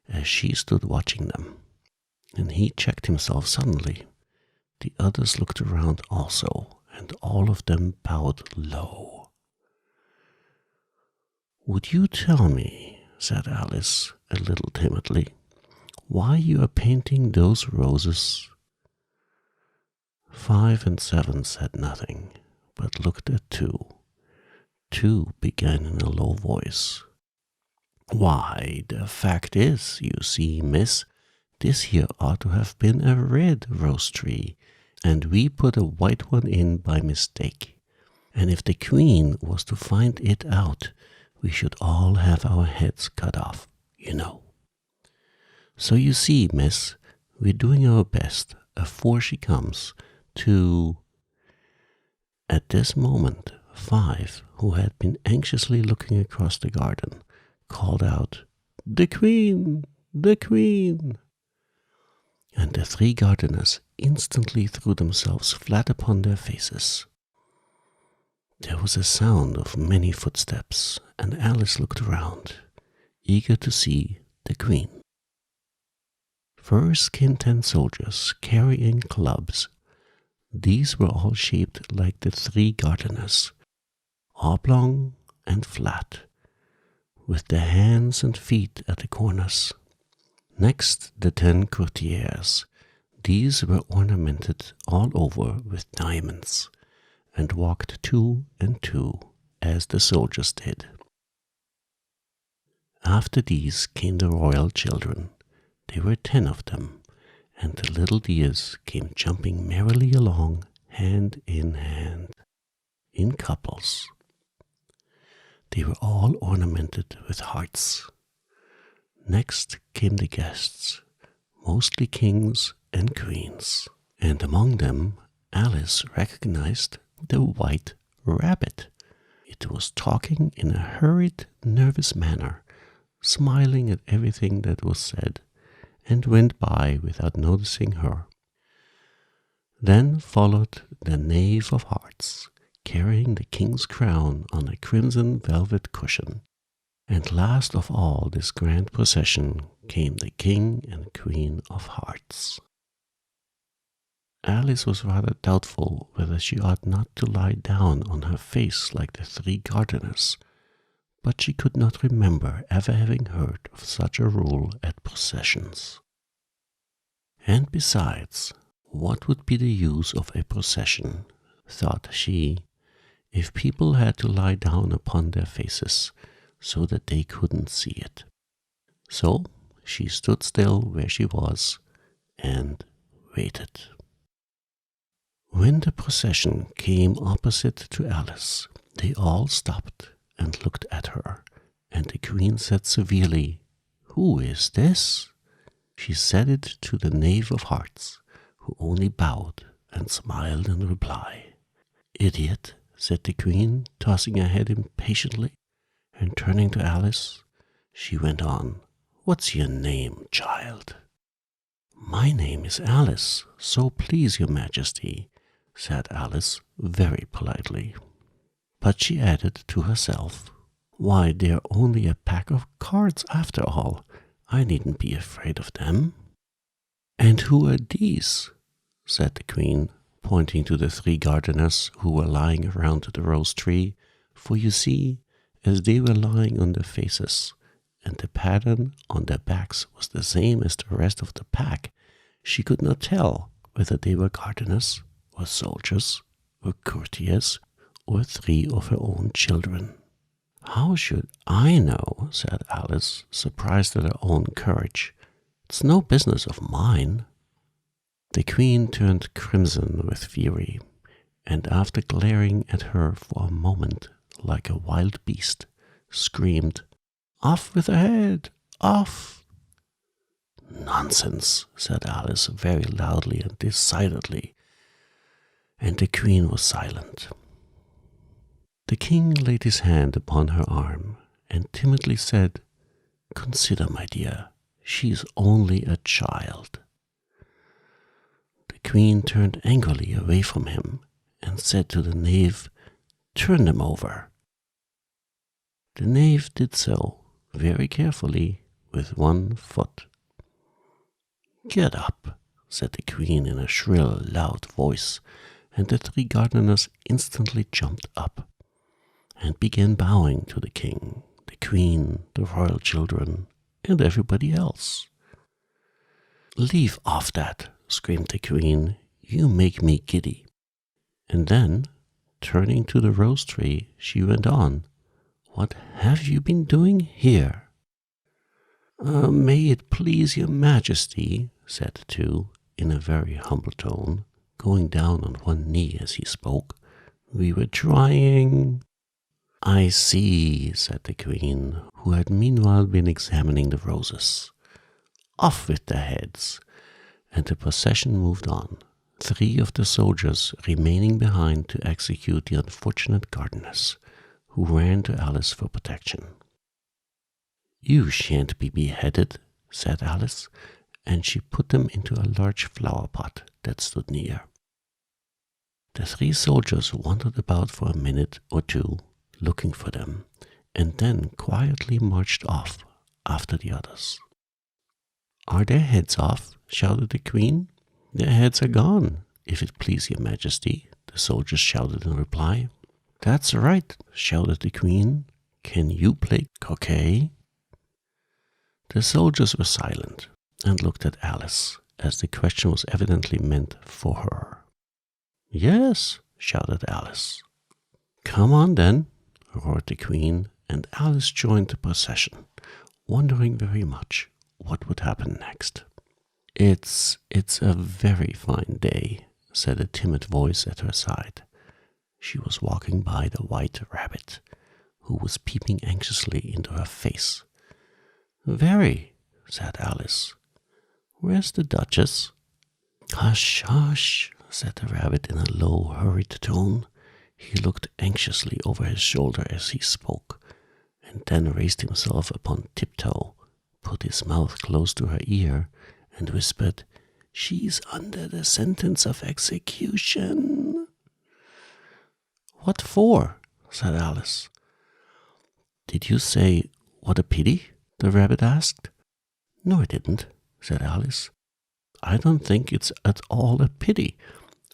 as she stood watching them, and he checked himself suddenly. The others looked around also, and all of them bowed low. "Would you tell me," said Alice, a little timidly, "why you are painting those roses?" 5 and 7 said nothing, but looked at 2. 2 began in a low voice. "Why, the fact is, you see, miss, this here ought to have been a red rose tree, and we put a white one in by mistake. And if the Queen was to find it out, we should all have our heads cut off, you know. So you see, miss, we're doing our best, afore she comes, to—" At this moment, 5, who had been anxiously looking across the garden, called out, "The Queen! The Queen!" And the 3 gardeners instantly threw themselves flat upon their faces. There was a sound of many footsteps, and Alice looked around, eager to see the Queen. First came 10 soldiers carrying clubs. These were all shaped like the 3 gardeners, oblong and flat, with the hands and feet at the corners. Next, the 10 courtiers. These were ornamented all over with diamonds, and walked 2 and 2, as the soldiers did. After these came the royal children. There were 10 of them, and the little dears came jumping merrily along, hand in hand, in couples. They were all ornamented with hearts. Next came the guests, mostly kings and queens, and among them Alice recognized the white rabbit. It was talking in a hurried, nervous manner, smiling at everything that was said, and went by without noticing her. Then followed the Knave of Hearts, carrying the king's crown on a crimson velvet cushion. And last of all this grand procession came the King and Queen of Hearts. Alice was rather doubtful whether she ought not to lie down on her face like the 3 gardeners, but she could not remember ever having heard of such a rule at processions. And besides, what would be the use of a procession, thought she, if people had to lie down upon their faces so that they couldn't see it? So she stood still where she was and waited. When the procession came opposite to Alice, they all stopped and looked at her, and the queen said severely, "Who is this?" She said it to the Knave of Hearts, who only bowed and smiled in reply. "Idiot," said the queen, tossing her head impatiently, and turning to Alice, she went on, "What's your name, child?" "My name is Alice, so please your majesty," said Alice very politely. But she added to herself, "Why, they're only a pack of cards after all. I needn't be afraid of them." "And who are these?" said the queen, pointing to the 3 gardeners who were lying around the rose tree, for you see, as they were lying on their faces, and the pattern on their backs was the same as the rest of the pack, she could not tell whether they were gardeners, or soldiers, or courtiers, or 3 of her own children. "How should I know?" said Alice, surprised at her own courage. "It's no business of mine." The queen turned crimson with fury, and after glaring at her for a moment like a wild beast, screamed, "Off with her head! Off!" "Nonsense," said Alice very loudly and decidedly, and the queen was silent. The king laid his hand upon her arm and timidly said, "Consider, my dear, she is only a child." The queen turned angrily away from him and said to the knave, "Turn them over." The knave did so, very carefully, with 1 foot. "Get up," said the queen in a shrill, loud voice, and the 3 gardeners instantly jumped up and began bowing to the king, the queen, the royal children, and everybody else. "Leave off that," screamed the queen. "You make me giddy." And then, turning to the rose tree, she went on, "What have you been doing here?" "May it please your majesty," said the 2, in a very humble tone, going down on 1 knee as he spoke, "we were trying—" "I see," said the queen, who had meanwhile been examining the roses. "Off with their heads," and the procession moved on, 3 of the soldiers remaining behind to execute the unfortunate gardeners, who ran to Alice for protection. "You shan't be beheaded," said Alice, and she put them into a large flower pot that stood near. The 3 soldiers wandered about for a minute or 2, looking for them, and then quietly marched off after the others. "Are their heads off?" shouted the queen. "Their heads are gone, if it please your majesty," the soldiers shouted in reply. "That's right," shouted the queen, Can you play croquet? The soldiers were silent and looked at Alice, as the question was evidently meant for her. Yes, shouted Alice. Come on then, roared the Queen, and Alice joined the procession, wondering very much what would happen next. It's a very fine day, said a timid voice at her side. She was walking by the White Rabbit, who was peeping anxiously into her face. Very, said Alice. Where's the Duchess? Hush, hush, said the rabbit in a low, hurried tone. He looked anxiously over his shoulder as he spoke, and then raised himself upon tiptoe, put his mouth close to her ear, and whispered, She's under the sentence of execution. What for? Said Alice. Did you say, what a pity? The rabbit asked. No, I didn't, said Alice. I don't think it's at all a pity.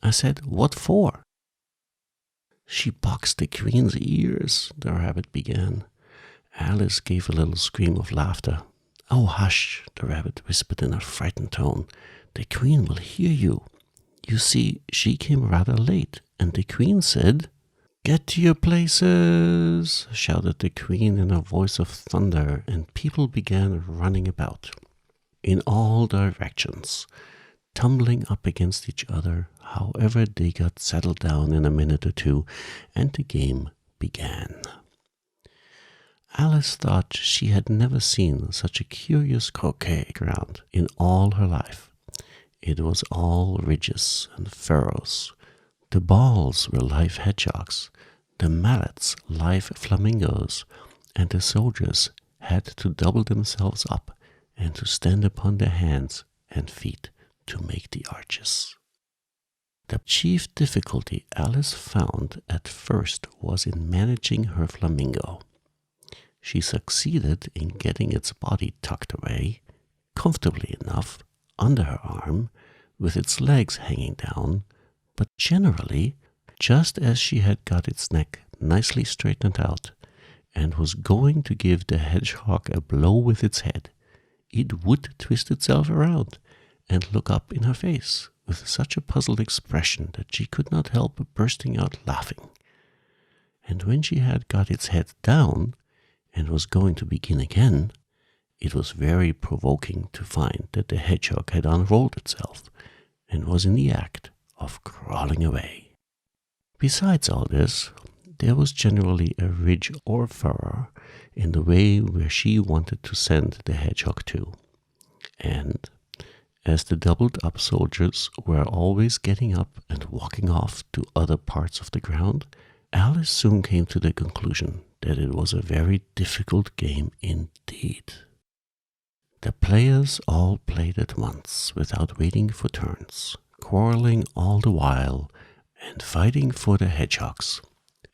I said, what for? She boxed the Queen's ears, the rabbit began. Alice gave a little scream of laughter. Oh, hush, the rabbit whispered in a frightened tone. The Queen will hear you. You see, she came rather late, and the Queen said, Get to your places, shouted the Queen in a voice of thunder, and people began running about in all directions, tumbling up against each other. However, they got settled down in a minute or two, and the game began. Alice thought she had never seen such a curious croquet ground in all her life. It was all ridges and furrows. The balls were live hedgehogs, the mallets live flamingos, and the soldiers had to double themselves up and to stand upon their hands and feet to make the arches. The chief difficulty Alice found at first was in managing her flamingo. She succeeded in getting its body tucked away, comfortably enough, under her arm, with its legs hanging down, but generally, just as she had got its neck nicely straightened out, and was going to give the hedgehog a blow with its head, it would twist itself around and look up in her face with such a puzzled expression that she could not help bursting out laughing. And when she had got its head down, and was going to begin again, it was very provoking to find that the hedgehog had unrolled itself and was in the act of crawling away. Besides all this, there was generally a ridge or furrow in the way where she wanted to send the hedgehog to. And as the doubled-up soldiers were always getting up and walking off to other parts of the ground, Alice soon came to the conclusion that it was a very difficult game indeed. The players all played at once, without waiting for turns, quarreling all the while, and fighting for the hedgehogs.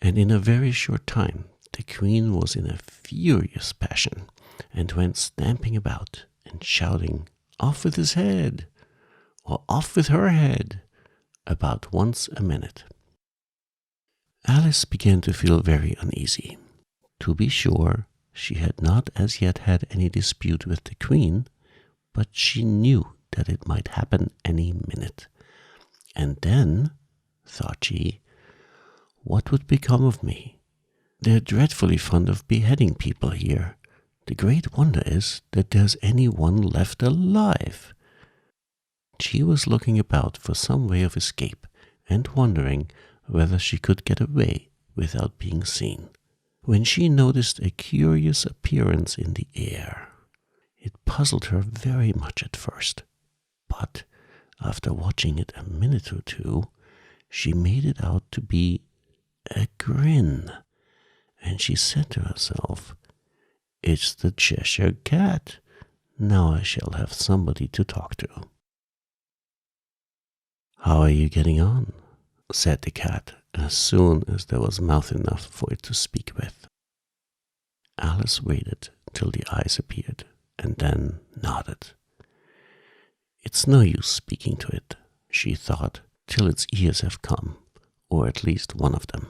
And in a very short time, the Queen was in a furious passion, and went stamping about, and shouting, Off with his head, or off with her head, about once a minute. Alice began to feel very uneasy. To be sure, she had not as yet had any dispute with the Queen, but she knew that it might happen any minute. And then, thought she, what would become of me? They're dreadfully fond of beheading people here. The great wonder is that there's any one left alive. She was looking about for some way of escape, and wondering whether she could get away without being seen, when she noticed a curious appearance in the air. It puzzled her very much at first, but after watching it a minute or two, she made it out to be a grin, and she said to herself, It's the Cheshire Cat. Now I shall have somebody to talk to. How are you getting on? Said the cat, as soon as there was mouth enough for it to speak with. Alice waited till the eyes appeared, and then nodded. It's no use speaking to it, she thought, till its ears have come, or at least one of them.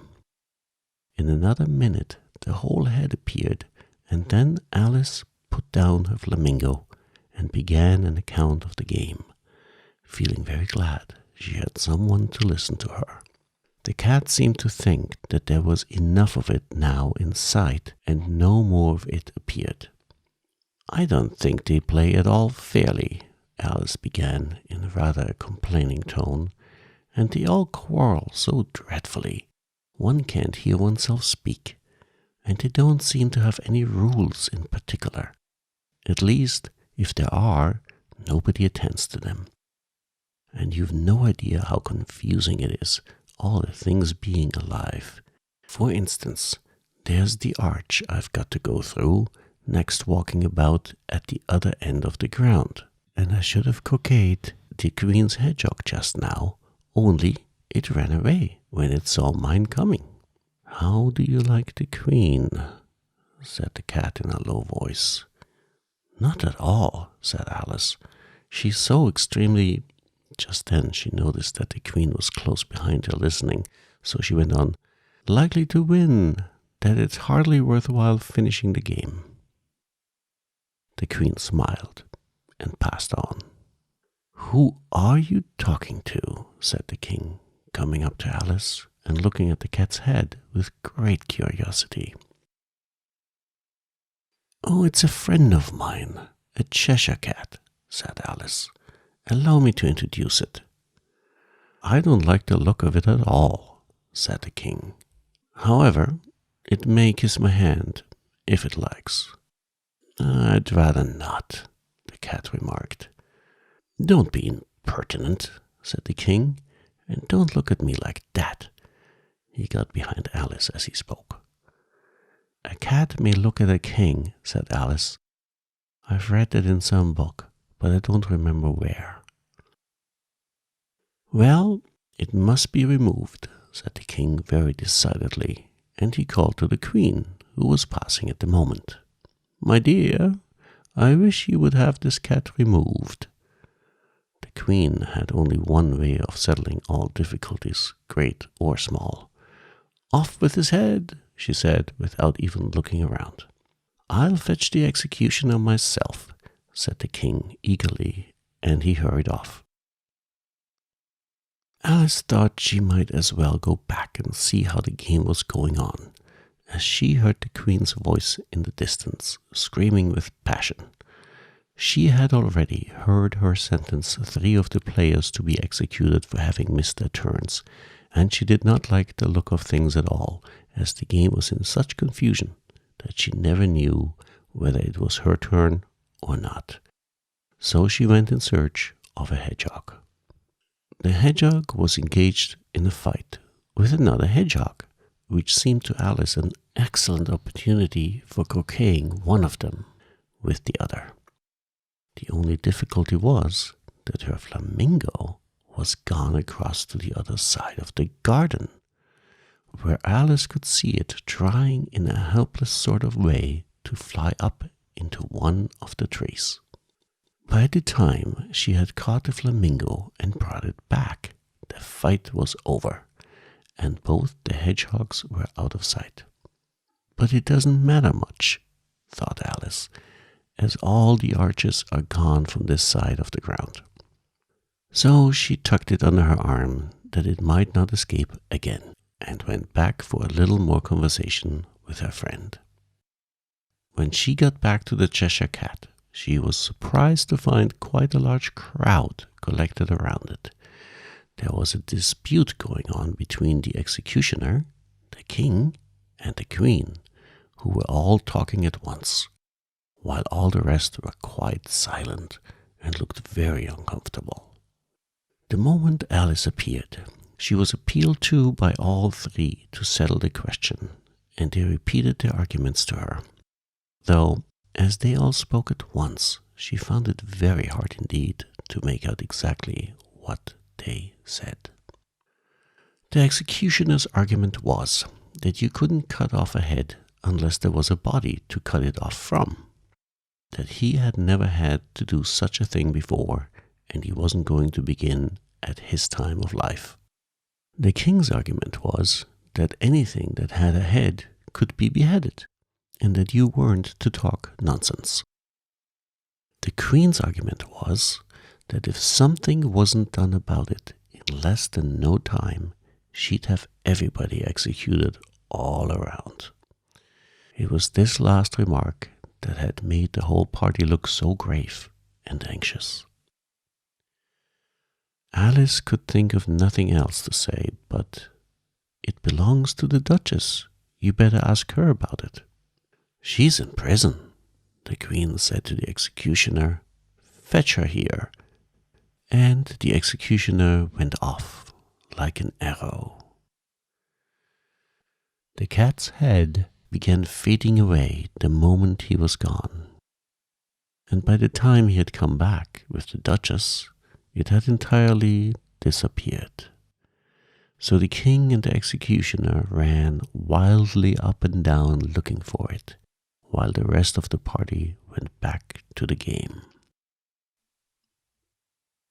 In another minute the whole head appeared, and then Alice put down her flamingo and began an account of the game, feeling very glad she had someone to listen to her. The cat seemed to think that there was enough of it now in sight, and no more of it appeared. "I don't think they play at all fairly," Alice began in rather a complaining tone, "and they all quarrel so dreadfully. One can't hear oneself speak, and they don't seem to have any rules in particular. At least, if there are, nobody attends to them. And you've no idea how confusing it is, all the things being alive. For instance, there's the arch I've got to go through, next walking about at the other end of the ground. And I should have croqueted the Queen's hedgehog just now, only it ran away when it saw mine coming." "How do you like the Queen?" said the cat in a low voice. "Not at all," said Alice. "She's so extremely—" Just then she noticed that the Queen was close behind her listening, so she went on, "likely to win, that it's hardly worthwhile finishing the game." The Queen smiled and passed on. "Who are you talking to?" said the King, coming up to Alice and looking at the cat's head with great curiosity. "Oh, it's a friend of mine, a Cheshire cat," said Alice. "Allow me to introduce it." "I don't like the look of it at all," said the King. "However, it may kiss my hand, if it likes." "I'd rather not," the cat remarked. "Don't be impertinent," said the King, "and don't look at me like that." He got behind Alice as he spoke. "A cat may look at a king," said Alice. "I've read that in some book, but I don't remember where." "Well, it must be removed," said the King very decidedly, and he called to the Queen, who was passing at the moment. "My dear, I wish you would have this cat removed." The Queen had only one way of settling all difficulties, great or small. "Off with his head," she said, without even looking around. "I'll fetch the executioner myself," said the King eagerly, and he hurried off. Alice thought she might as well go back and see how the game was going on, as she heard the Queen's voice in the distance, screaming with passion. She had already heard her sentence 3 of the players to be executed for having missed their turns, and she did not like the look of things at all, as the game was in such confusion that she never knew whether it was her turn or not. So she went in search of a hedgehog. The hedgehog was engaged in a fight with another hedgehog, which seemed to Alice an excellent opportunity for croqueting one of them with the other. The only difficulty was that her flamingo was gone across to the other side of the garden, where Alice could see it trying in a helpless sort of way to fly up into one of the trees. By the time she had caught the flamingo and brought it back, the fight was over, and both the hedgehogs were out of sight. "But it doesn't matter much," thought Alice, "as all the arches are gone from this side of the ground." So she tucked it under her arm that it might not escape again, and went back for a little more conversation with her friend. When she got back to the Cheshire Cat, she was surprised to find quite a large crowd collected around it. There was a dispute going on between the executioner, the King, and the Queen, who were all talking at once, while all the rest were quite silent and looked very uncomfortable. The moment Alice appeared, she was appealed to by all 3 to settle the question, and they repeated their arguments to her. Though, as they all spoke at once, she found it very hard indeed to make out exactly what they said. The executioner's argument was that you couldn't cut off a head unless there was a body to cut it off from, that he had never had to do such a thing before, and he wasn't going to begin at his time of life. The King's argument was that anything that had a head could be beheaded, and that you weren't to talk nonsense. The Queen's argument was that if something wasn't done about it in less than no time, she'd have everybody executed all around. It was this last remark that had made the whole party look so grave and anxious. Alice could think of nothing else to say, but "It belongs to the Duchess. You better ask her about it." "She's in prison," the Queen said to the executioner. "Fetch her here." And the executioner went off like an arrow. The cat's head began fading away the moment he was gone, and by the time he had come back with the Duchess, it had entirely disappeared. So the king and the executioner ran wildly up and down looking for it, while the rest of the party went back to the game.